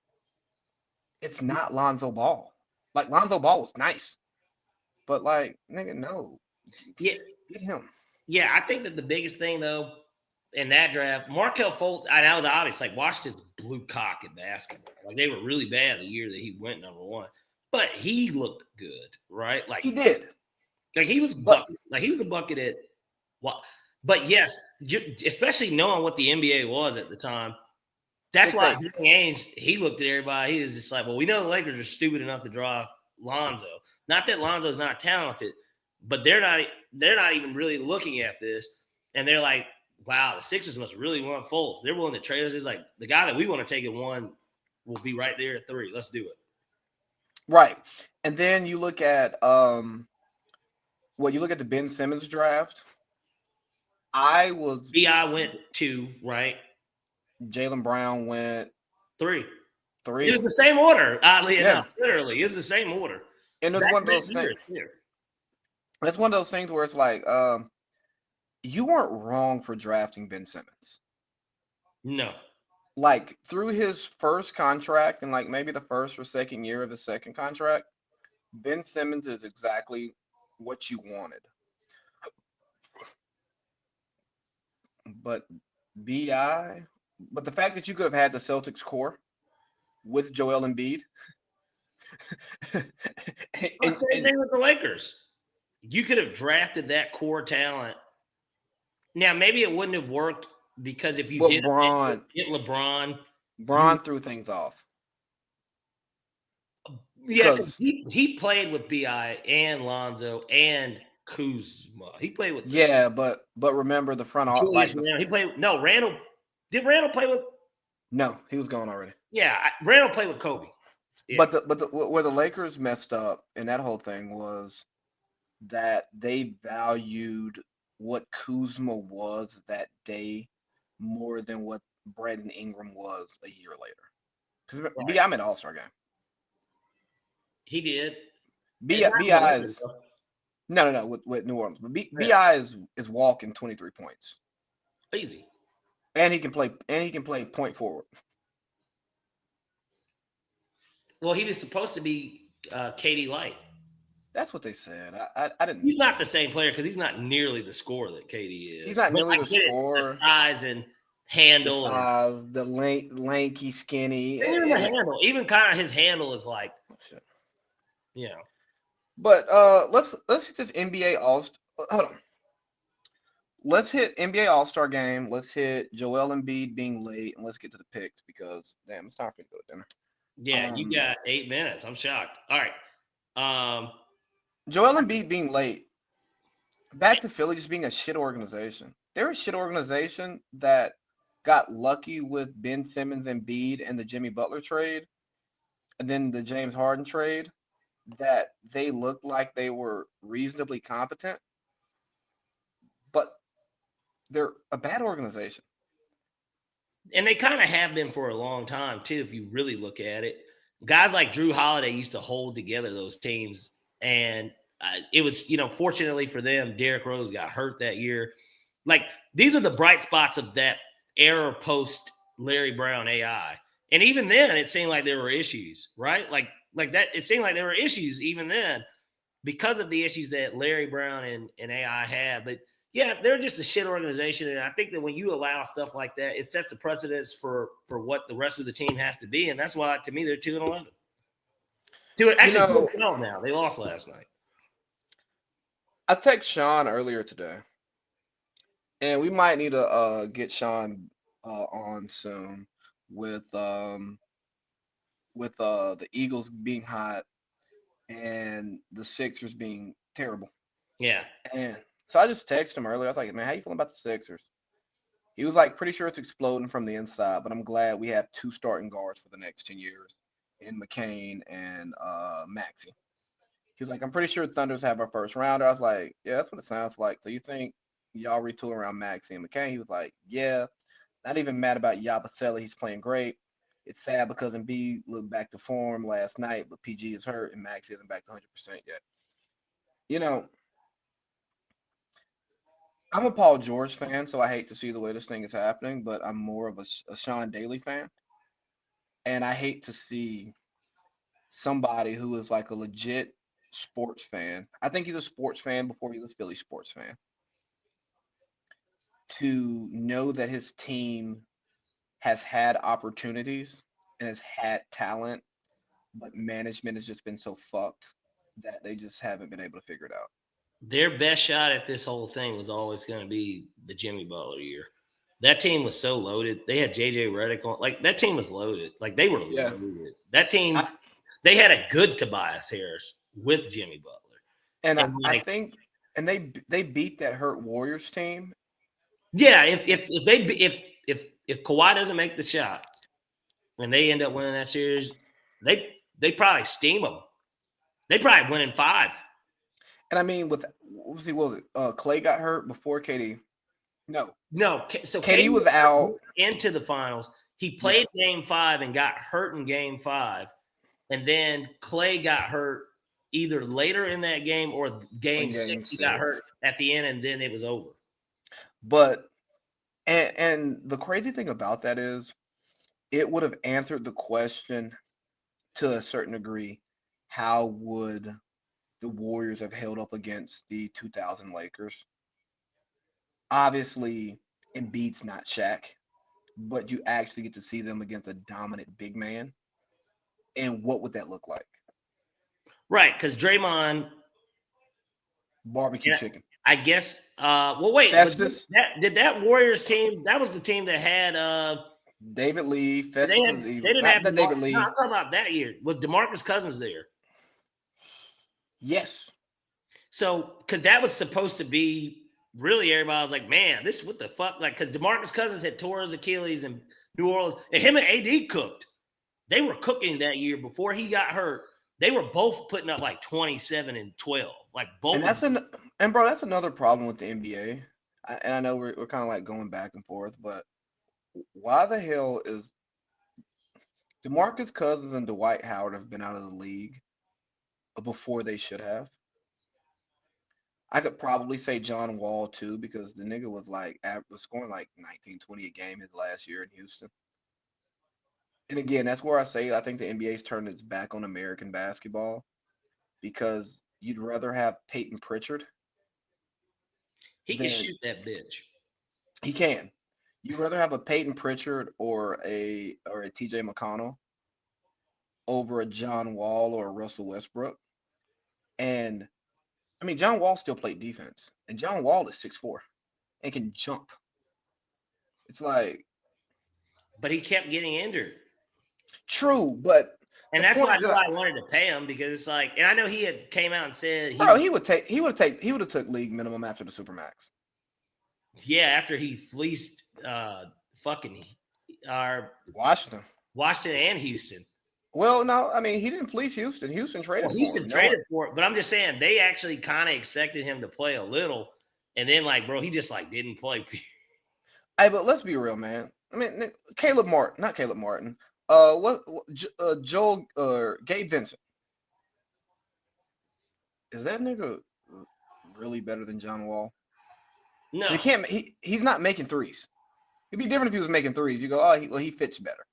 It's not Lonzo Ball. Like, Lonzo Ball was nice. But, like, nigga, no. Yeah. Get him. Yeah. I think that the biggest thing, though, in that draft, Markel Fultz, that was obvious. Like, Washington's blew cock in basketball. Like, they were really bad the year that he went number 1. But he looked good, right? Like, He did. Like, he was But he was a bucket at what? But yes, especially knowing what the NBA was at the time. That's why Danny Ainge, he looked at everybody. He was just like, well, we know the Lakers are stupid enough to draw Lonzo. Not that Lonzo's not talented, but they're not even really looking at this. And they're like, wow, the Sixers must really want Fultz. They're willing to trade us. It's like the guy that we want to take at 1 will be right there at 3. Let's do it. right. And then you look at Well, you look at the Ben Simmons draft. I was Bi went 2, right? Jalen Brown went 3. It 3. was the same order, oddly Yeah, enough. Literally, it was the same order. and it was Back one to of back those years things. here. It's one of those things where it's like, you weren't wrong for drafting Ben Simmons. No. Like through his first contract and like maybe the first or second year of his second contract, Ben Simmons is exactly what you wanted. But Bi, but the fact that you could have had the Celtics core with Joel Embiid, Well, and, same and thing with the Lakers. You could have drafted that core talent. Now, maybe it wouldn't have worked because if you but did get LeBron, you Braun threw things off yeah, 'cause because he played with Bi and Lonzo and Kuzma. He played with them. yeah, but remember the front office Julius like the Randle. He played no Randall. Did Randall play with? no, he was gone already. Yeah, Randall played with Kobe. Yeah. But where the Lakers messed up in that whole thing was that they valued what Kuzma was that day more than what Brandon Ingram was a year later. Because Right. Bi made All-Star game. He did. Bi And not with the Lakers, is though. no with New Orleans, but Yeah. Bi is walking 23 points, Easy. and he can play point forward. Well, he was supposed to be KD Light. That's what they said. I didn't. He's not the same player because he's not nearly the scorer that KD is. He's not But nearly I the get it, scorer. the size and The handle, size, the lanky, skinny, and even the and handle. Even kind of his handle is like, oh, shit. you know. But let's hit this NBA All. Hold on. Let's hit NBA All-Star game. Let's hit Joel Embiid being late, and let's get to the picks because damn, it's time for me to go to dinner. Yeah, you got 8 minutes. I'm shocked. All right. Joel Embiid being late. Back to Philly just being a shit organization. They're a shit organization that got lucky with Ben Simmons and Embiid and the Jimmy Butler trade, and then the James Harden trade. That they looked like they were reasonably competent, but they're a bad organization. And they kind of have been for a long time, too, if you really look at it. Guys like Drew Holiday used to hold together those teams. And it was, fortunately for them, Derrick Rose got hurt that year. Like, these are the bright spots of that era post Larry Brown AI. And even then, it seemed like there were issues, right? Like that, it seemed like there were issues even then because of the issues that Larry Brown and AI had. But yeah, they're just a shit organization. And I think that when you allow stuff like that, it sets a precedence for what the rest of the team has to be. And that's why, to me, they're 2-11. Actually, 2-12 now. They lost last night. I texted Sean earlier today, and we might need to get Sean on soon with the Eagles being hot and the Sixers being terrible. Yeah. And so I just texted him earlier. I was like, man, how you feeling about the Sixers? He was like, pretty sure it's exploding from the inside, but I'm glad we have 2 starting guards for the next 10 years in McCain and Maxey. He was like, I'm pretty sure the Thunders have our first rounder. I was like, yeah, that's what it sounds like. So you think y'all retool around Maxey and McCain? He was like, yeah. Not even mad about Yabusele. He's playing great. It's sad because Embiid looked back to form last night, but PG is hurt and Maxey isn't back to 100% yet. I'm a Paul George fan, so I hate to see the way this thing is happening, but I'm more of a Sean Daly fan. And I hate to see somebody who is like a legit sports fan. I think he's a sports fan before he's a Philly sports fan. To know that his team has had opportunities and has had talent, but management has just been so fucked that they just haven't been able to figure it out. Their best shot at this whole thing was always going to be the Jimmy Butler year. That team was so loaded. They had JJ Redick on. Like, that team was loaded. Like, they were loaded. That team, they had a good Tobias Harris with Jimmy Butler. And I think, and they beat that hurt Warriors team. Yeah, if Kawhi doesn't make the shot and they end up winning that series, they probably steam them. They probably win in 5. And I mean, with what was it? Clay got hurt before KD. No, No, so KD KD was was hurt out. into the finals. He Yeah, played game 5 and got hurt in game 5. And then Clay got hurt either later in that game or in game Game 6. He got Six. hurt at the end, and then it was over. But and the crazy thing about that is, it would have answered the question to a certain degree. How would the Warriors have held up against the 2000 Lakers? Obviously, Embiid's not Shaq, but you actually get to see them against a dominant big man. And what would that look like? Right, because Draymond, Barbecue yeah, chicken. I guess. Well, wait, but Festus, did that Warriors team? That was the team that had. David Lee, They Festus had. is They evil. didn't Not have. that David No, I'm Lee. talking about that year. Was DeMarcus Cousins there? Yes. So, because that was supposed to be really everybody was like, man, this what the fuck? Like, because DeMarcus Cousins had tore his Achilles in New Orleans, and him and AD cooked. They were cooking that year before he got hurt. They were both putting up like 27 and 12. Like both. And bro, that's another problem with the NBA. And I know we're kind of like going back and forth, but why the hell is DeMarcus Cousins and Dwight Howard have been out of the league before they should have? I could probably say John Wall too, because the nigga was was scoring like 19, 20 a game his last year in Houston. And again, that's where I say I think the NBA's turned its back on American basketball, because you'd rather have Peyton Pritchard. He can shoot that bitch. He can. You'd rather have a Peyton Pritchard or a TJ McConnell over a John Wall or a Russell Westbrook. And I mean, John Wall still played defense, and John Wall is 6'4" and can jump. It's like, but he kept getting injured. True, but and that's why I wanted to pay him, because it's like, and I know he had came out and said he would have took league minimum after the Supermax. Yeah, after he fleeced fucking Washington and Houston. Well, no, I mean, he didn't fleece Houston. Houston traded for him. Traded for it, but I'm just saying they actually kind of expected him to play a little, and then like, bro, he just like didn't play. Hey, but let's be real, man. I mean, not Caleb Martin. Joel Gabe Vincent. Is that nigga really better than John Wall? No, he's not making threes. It'd be different if he was making threes. You go, oh, he fits better.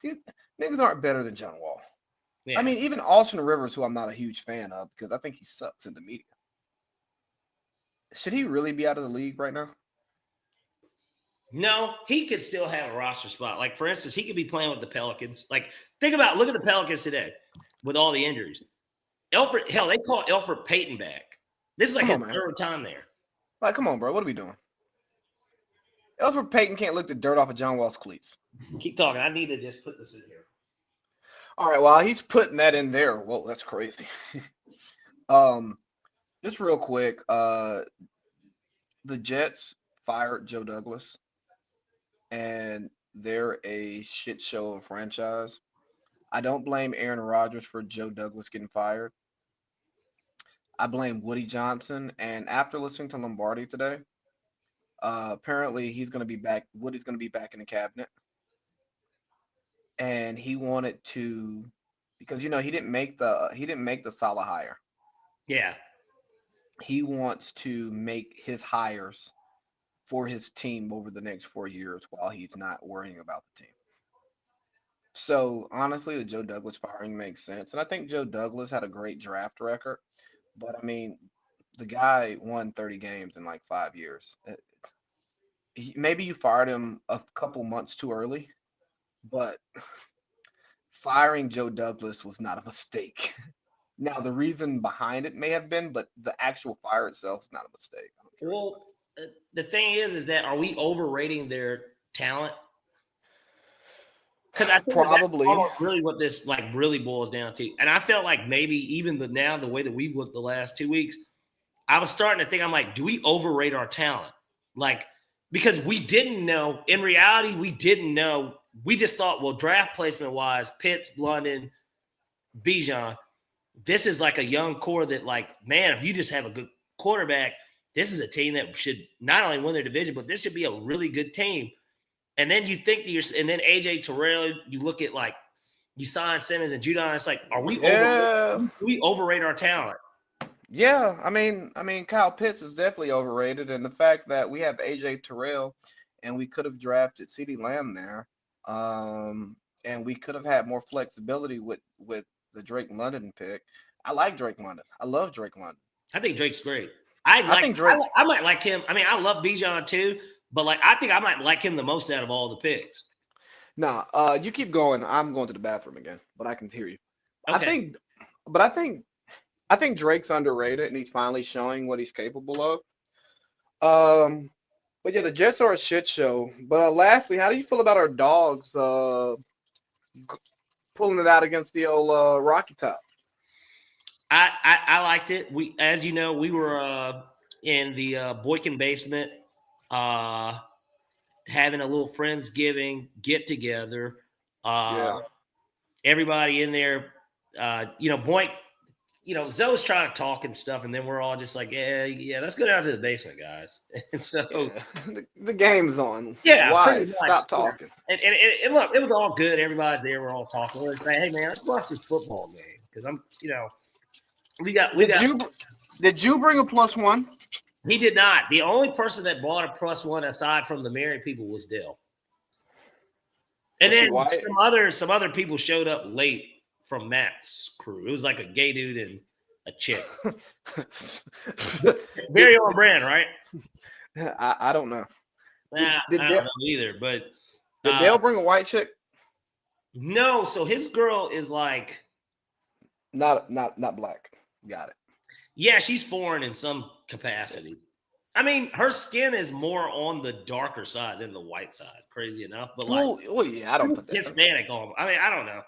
These niggas aren't better than John Wall. Yeah. I mean, even Austin Rivers, who I'm not a huge fan of because I think he sucks in the media. Should he really be out of the league right now? No, he could still have a roster spot. Like, for instance, he could be playing with the Pelicans. Like, look at the Pelicans today with all the injuries. They call Elfrid Payton back. This is like his third time there. Like, come on, bro. What are we doing? Elfrid Payton can't lick the dirt off of John Wall's cleats. Keep talking. I need to just put this in here. All right. While he's putting that in there, well, that's crazy. Just real quick, the Jets fired Joe Douglas, and they're a shit show of franchise. I don't blame Aaron Rodgers for Joe Douglas getting fired. I blame Woody Johnson. And after listening to Lombardi today, apparently he's going to be back. Woody's going to be back in the cabinet. And he wanted to, because he didn't make the Salah hire. Yeah. He wants to make his hires for his team over the next 4 years while he's not worrying about the team. So honestly, the Joe Douglas firing makes sense. And I think Joe Douglas had a great draft record. But I mean, the guy won 30 games in like 5 years. Maybe you fired him a couple months too early, but firing Joe Douglas was not a mistake. Now, the reason behind it may have been, but the actual fire itself is not a mistake. Well, the thing is that are we overrating their talent? Because I think probably that's really what this like really boils down to. And I felt like maybe even the way that we've looked the last 2 weeks, I was starting to think, I'm like, do we overrate our talent? Like, because we didn't know. In reality, we didn't know. We just thought, well, draft placement wise, Pitts, London, Bijan. this is like a young core that, like, man, if you just have a good quarterback, this is a team that should not only win their division, but this should be a really good team. And then you think to yourself, and then AJ Terrell, you look at, like, you sign Simmons and Judon. It's like, are we overrate our talent? Yeah, I mean, Kyle Pitts is definitely overrated, and the fact that we have AJ Terrell, and we could have drafted CeeDee Lamb there, and we could have had more flexibility with the Drake London pick. I like Drake London. I love Drake London. I think Drake's great. I think Drake. I might like him. I mean, I love Bijan too, but, like, I think I might like him the most out of all the picks. Nah, you keep going. I'm going to the bathroom again, but I can hear you. Okay. I think Drake's underrated, and he's finally showing what he's capable of. But yeah, the Jets are a shit show. But lastly, how do you feel about our dogs pulling it out against the old Rocky Top? I liked it. We, as you know, we were in the Boykin basement, having a little Friendsgiving get together. Everybody in there, Boyk. Zoe's trying to talk and stuff, and then we're all just like, yeah, let's go down to the basement, guys. And so the game's on. Yeah, why? Stop talking. And look, it was all good. Everybody's there. We're all talking. We're saying, hey man, let's watch this football game because Did you bring a +1? He did not. The only person that bought a +1 aside from the married people was Dale. And then some other people showed up late from Matt's crew. It was like a gay dude and a chick. Very on brand, right? I don't know. I don't know either. But did Dale bring a white chick? No. So his girl is like not black. Got it. Yeah, she's foreign in some capacity. I mean, her skin is more on the darker side than the white side. Crazy enough, but yeah, I don't put that. Hispanic on. I mean, I don't know.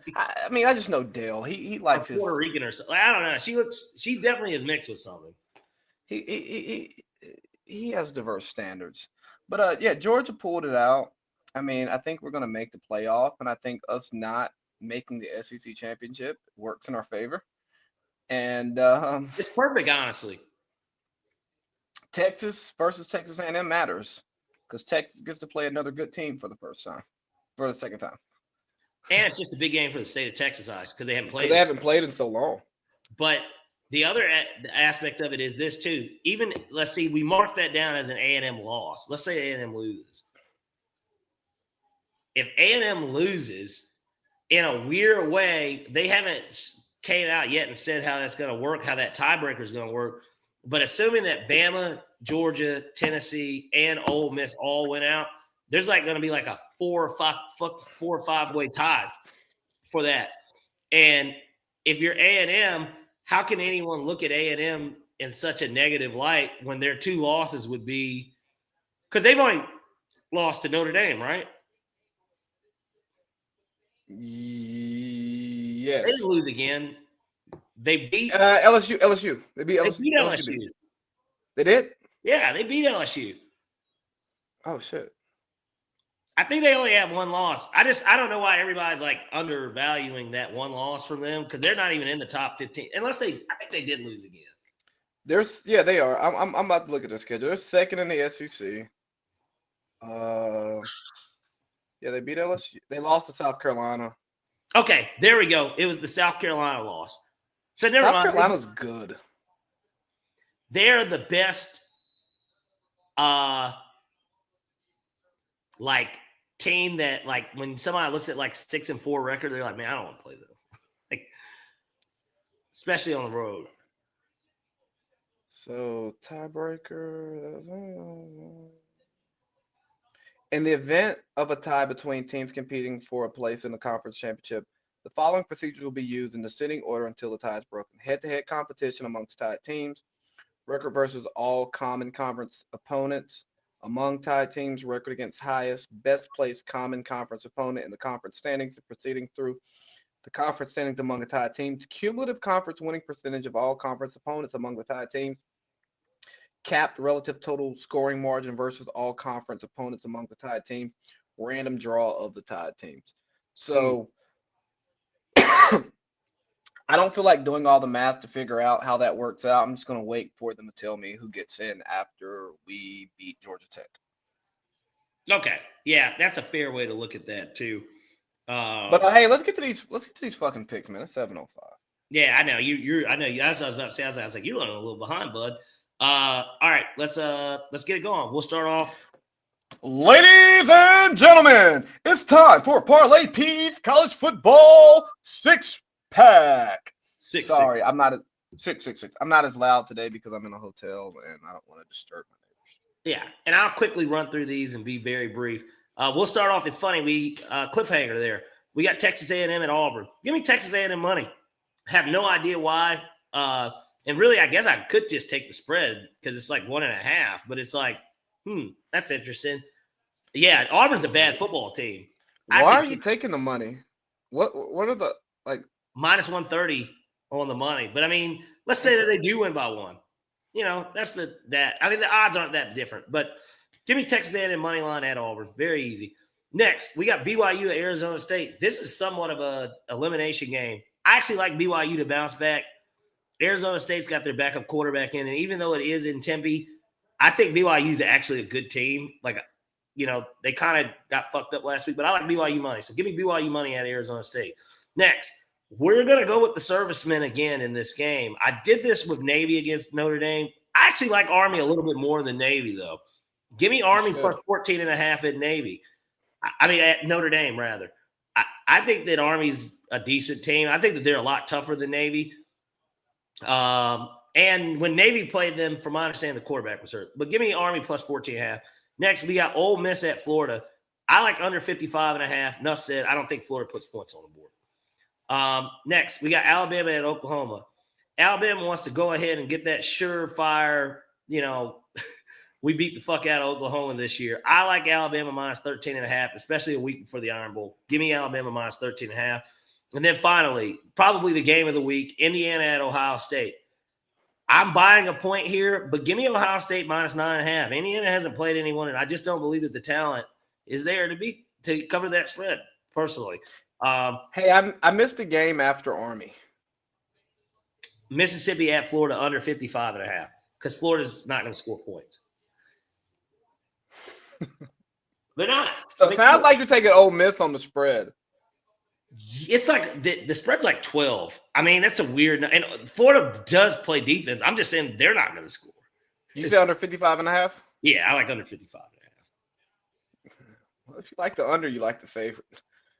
I just know Dale. He likes his Puerto Rican or something. I don't know. She definitely is mixed with something. He has diverse standards. But yeah, Georgia pulled it out. I mean, I think we're gonna make the playoff, and I think us not making the SEC championship works in our favor. And it's perfect, honestly. Texas versus Texas A&M matters because Texas gets to play another good team for the second time. And it's just a big game for the state of Texas eyes because they haven't played. They haven't played in so long. But the other aspect of it is this too. Even let's see, we mark that down as an A&M loss. Let's say A&M loses. If A&M loses, in a weird way, they haven't came out yet and said how that's going to work, how that tiebreaker is going to work. But assuming that Bama, Georgia, Tennessee, and Ole Miss all went out, there's like going to be like a 4 or 5 way tie for that. And if you're A&M, how can anyone look at A&M in such a negative light when their 2 losses would be – because they've only lost to Notre Dame, right? Yes. They didn't lose again. They beat LSU. They beat LSU. They beat LSU. They did? Yeah, they beat LSU. Oh, shit. I think they only have 1 loss. I don't know why everybody's like undervaluing that 1 loss from them because they're not even in the top 15. I think they did lose again. They are. I'm about to look at their schedule. They're second in the SEC. Yeah, they beat LSU. They lost to South Carolina. Okay, there we go. It was the South Carolina loss. So never South mind. Carolina's good. They're the best like team that, like, when somebody looks at like 6-4 record, they're like, man, I don't want to play them. Like, especially on the road. So tiebreaker. In the event of a tie between teams competing for a place in the conference championship, the following procedures will be used in descending order until the tie is broken. Head-to-head competition amongst tied teams, record versus all common conference opponents. Among tied teams, record against highest, best placed common conference opponent in the conference standings, and proceeding through the conference standings among the tied teams. Cumulative conference winning percentage of all conference opponents among the tied teams. Capped relative total scoring margin versus all conference opponents among the tied teams. Random draw of the tied teams. So I don't feel like doing all the math to figure out how that works out. I'm just gonna wait for them to tell me who gets in after we beat Georgia Tech. Okay, yeah, that's a fair way to look at that too. But hey, let's get to these fucking picks, man. It's 7:05. Yeah, I know you're. I know you. That's what I was about to say. I was like, you're running a little behind, bud. All right, let's get it going. We'll start off. Ladies and gentlemen, it's time for Parlay Pete's College Football Six Pack. Sorry, I'm not six. I'm not as loud today because I'm in a hotel and I don't want to disturb my neighbors. Yeah, and I'll quickly run through these and be very brief. We'll start off. It's funny. We cliffhanger there. We got Texas A&M and Auburn. Give me Texas A&M money. Have no idea why. And really, I guess I could just take the spread because it's like 1.5. But it's like, that's interesting. Yeah, Auburn's a bad football team. Why are you taking the money? What are the like minus 130 on the money? But I mean, let's say that they do win by 1. You know, that's that. I mean, the odds aren't that different. But give me Texas A&M money line at Auburn. Very easy. Next, we got BYU at Arizona State. This is somewhat of a elimination game. I actually like BYU to bounce back. Arizona State's got their backup quarterback in, and even though it is in Tempe, I think BYU is actually a good team. Like, you know, they kind of got fucked up last week, but I like BYU money. So give me BYU money at Arizona State. Next, we're going to go with the servicemen again in this game. I did this with Navy against Notre Dame. I actually like Army a little bit more than Navy, though. Give me Army plus 14.5 at Navy. I mean, at Notre Dame, rather. I think that Army's a decent team. I think that they're a lot tougher than Navy. And when Navy played them, from my understanding, the quarterback was hurt. But give me Army plus 14.5. Next, we got Ole Miss at Florida. I like under 55.5. Enough said. I don't think Florida puts points on the board. Next, we got Alabama at Oklahoma. Alabama wants to go ahead and get that surefire, you know, we beat the fuck out of Oklahoma this year. I like Alabama minus 13.5, especially a week before the Iron Bowl. Give me Alabama minus 13.5. And then finally, probably the game of the week, Indiana at Ohio State. I'm buying a point here, but give me Ohio State minus 9.5. Indiana hasn't played anyone, and I just don't believe that the talent is there to cover that spread, personally. Hey, I missed the game after Army. Mississippi at Florida under 55.5 because Florida's not going to score points. They're not. So it sounds like you're taking Ole Miss on the spread. It's like the spread's like 12. I mean, that's a weird. And Florida does play defense. I'm just saying they're not going to score. You say under 55.5? Yeah, I like under 55.5. Well, if you like the under, you like the favorite.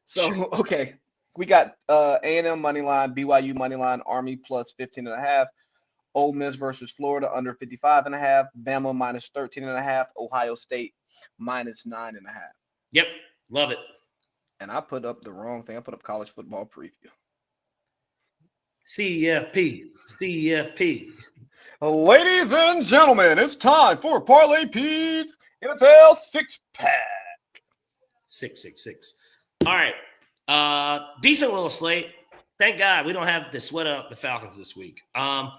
So, okay. We got A&M money line, BYU money line, Army plus 15.5. Ole Miss versus Florida under 55.5. Bama minus 13.5. Ohio State minus 9.5. Yep. Love it. And I put up the wrong thing. I put up college football preview. CFP. Ladies and gentlemen, it's time for Parlay Pete's NFL Six Pack. 666. All right. Decent little slate. Thank God we don't have to sweat up the Falcons this week. All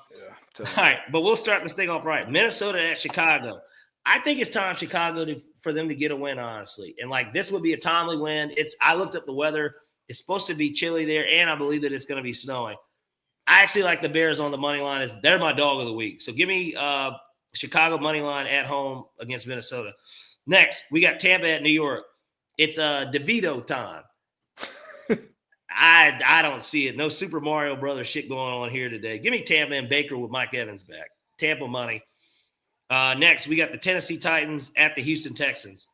right, but we'll start this thing off right. Minnesota at Chicago. I think it's time Chicago for them to get a win, honestly. And like this would be a timely win. I looked up the weather. It's supposed to be chilly there, and I believe that it's going to be snowing. I actually like the Bears on the money line. They're my dog of the week. So give me Chicago money line at home against Minnesota. Next, we got Tampa at New York. It's DeVito time. I don't see it. No Super Mario Brothers shit going on here today. Give me Tampa and Baker with Mike Evans back. Tampa money. Next, we got the Tennessee Titans at the Houston Texans.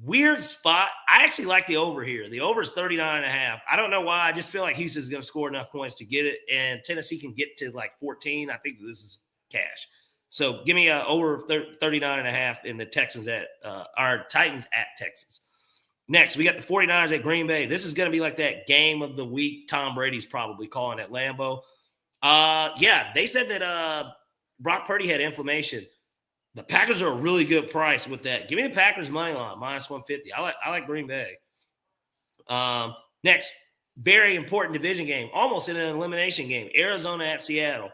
Weird spot. I actually like the over here. The over is 39.5. I don't know why. I just feel like Houston's going to score enough points to get it, and Tennessee can get to like 14. I think this is cash. So give me over 39.5 in the Texans our Titans at Texas. Next, we got the 49ers at Green Bay. This is going to be like that game of the week Tom Brady's probably calling at Lambeau. Yeah, they said that Brock Purdy had inflammation. The Packers are a really good price with that. Give me the Packers money line, minus 150. I like Green Bay. Next, very important division game, almost in an elimination game. Arizona at Seattle.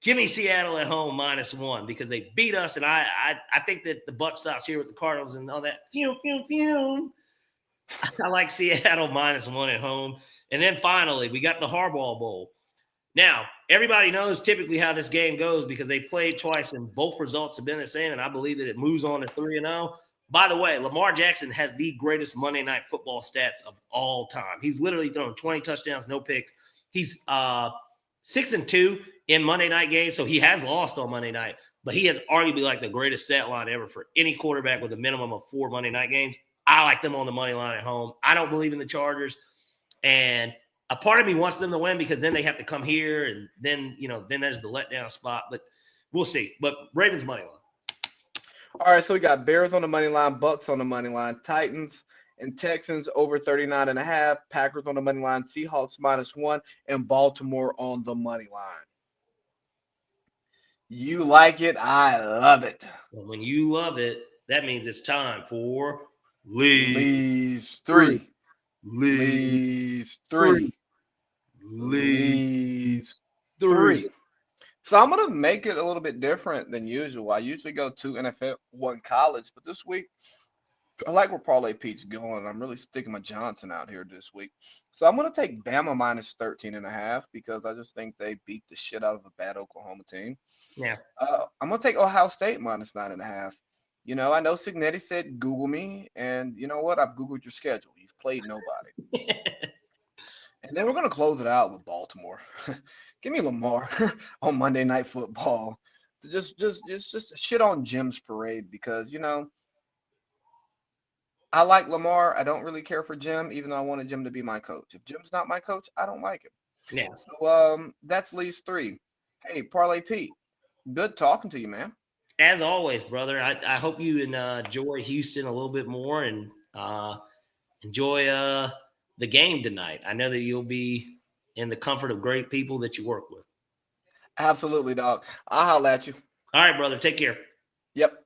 Give me Seattle at home minus 1 because they beat us, and I think that the buck stops here with the Cardinals and all that. I like Seattle minus 1 at home. And then finally, we got the Harbaugh Bowl. Now, everybody knows typically how this game goes because they played twice and both results have been the same, and I believe that it moves on to 3-0. By the way, Lamar Jackson has the greatest Monday Night Football stats of all time. He's literally thrown 20 touchdowns, no picks. He's 6-2 in Monday night games, so he has lost on Monday night, but he has arguably like the greatest stat line ever for any quarterback with a minimum of 4 Monday night games. I like them on the money line at home. I don't believe in the Chargers, and a part of me wants them to win because then they have to come here, and then then there's the letdown spot. But we'll see. But Ravens money line. All right, so we got Bears on the money line, Bucks on the money line, Titans and Texans over 39.5, Packers on the money line, Seahawks -1, and Baltimore on the money line. You like it, I love it. And when you love it, that means it's time for Lee's 3. Lee's 3. 3. So I'm going to make it a little bit different than usual. I usually go 2 NFL, 1 college, but this week I like where Parlay Pete's going. I'm really sticking my Johnson out here this week. So I'm going to take Bama -13.5 because I just think they beat the shit out of a bad Oklahoma team. Yeah. I'm going to take Ohio State -9.5. I know Signetti said Google me, and you know what? I've Googled your schedule. You've played nobody. And then we're going to close it out with Baltimore. Give me Lamar on Monday Night Football. Just shit on Jim's parade because, I like Lamar. I don't really care for Jim, even though I wanted Jim to be my coach. If Jim's not my coach, I don't like him. Yeah. So that's Lee's 3. Hey, Parlay Pete, good talking to you, man. As always, brother. I hope you enjoy Houston a little bit more and enjoy the game tonight. I know that you'll be in the comfort of great people that you work with. Absolutely, dog. I'll holler at you. All right, brother. Take care. Yep.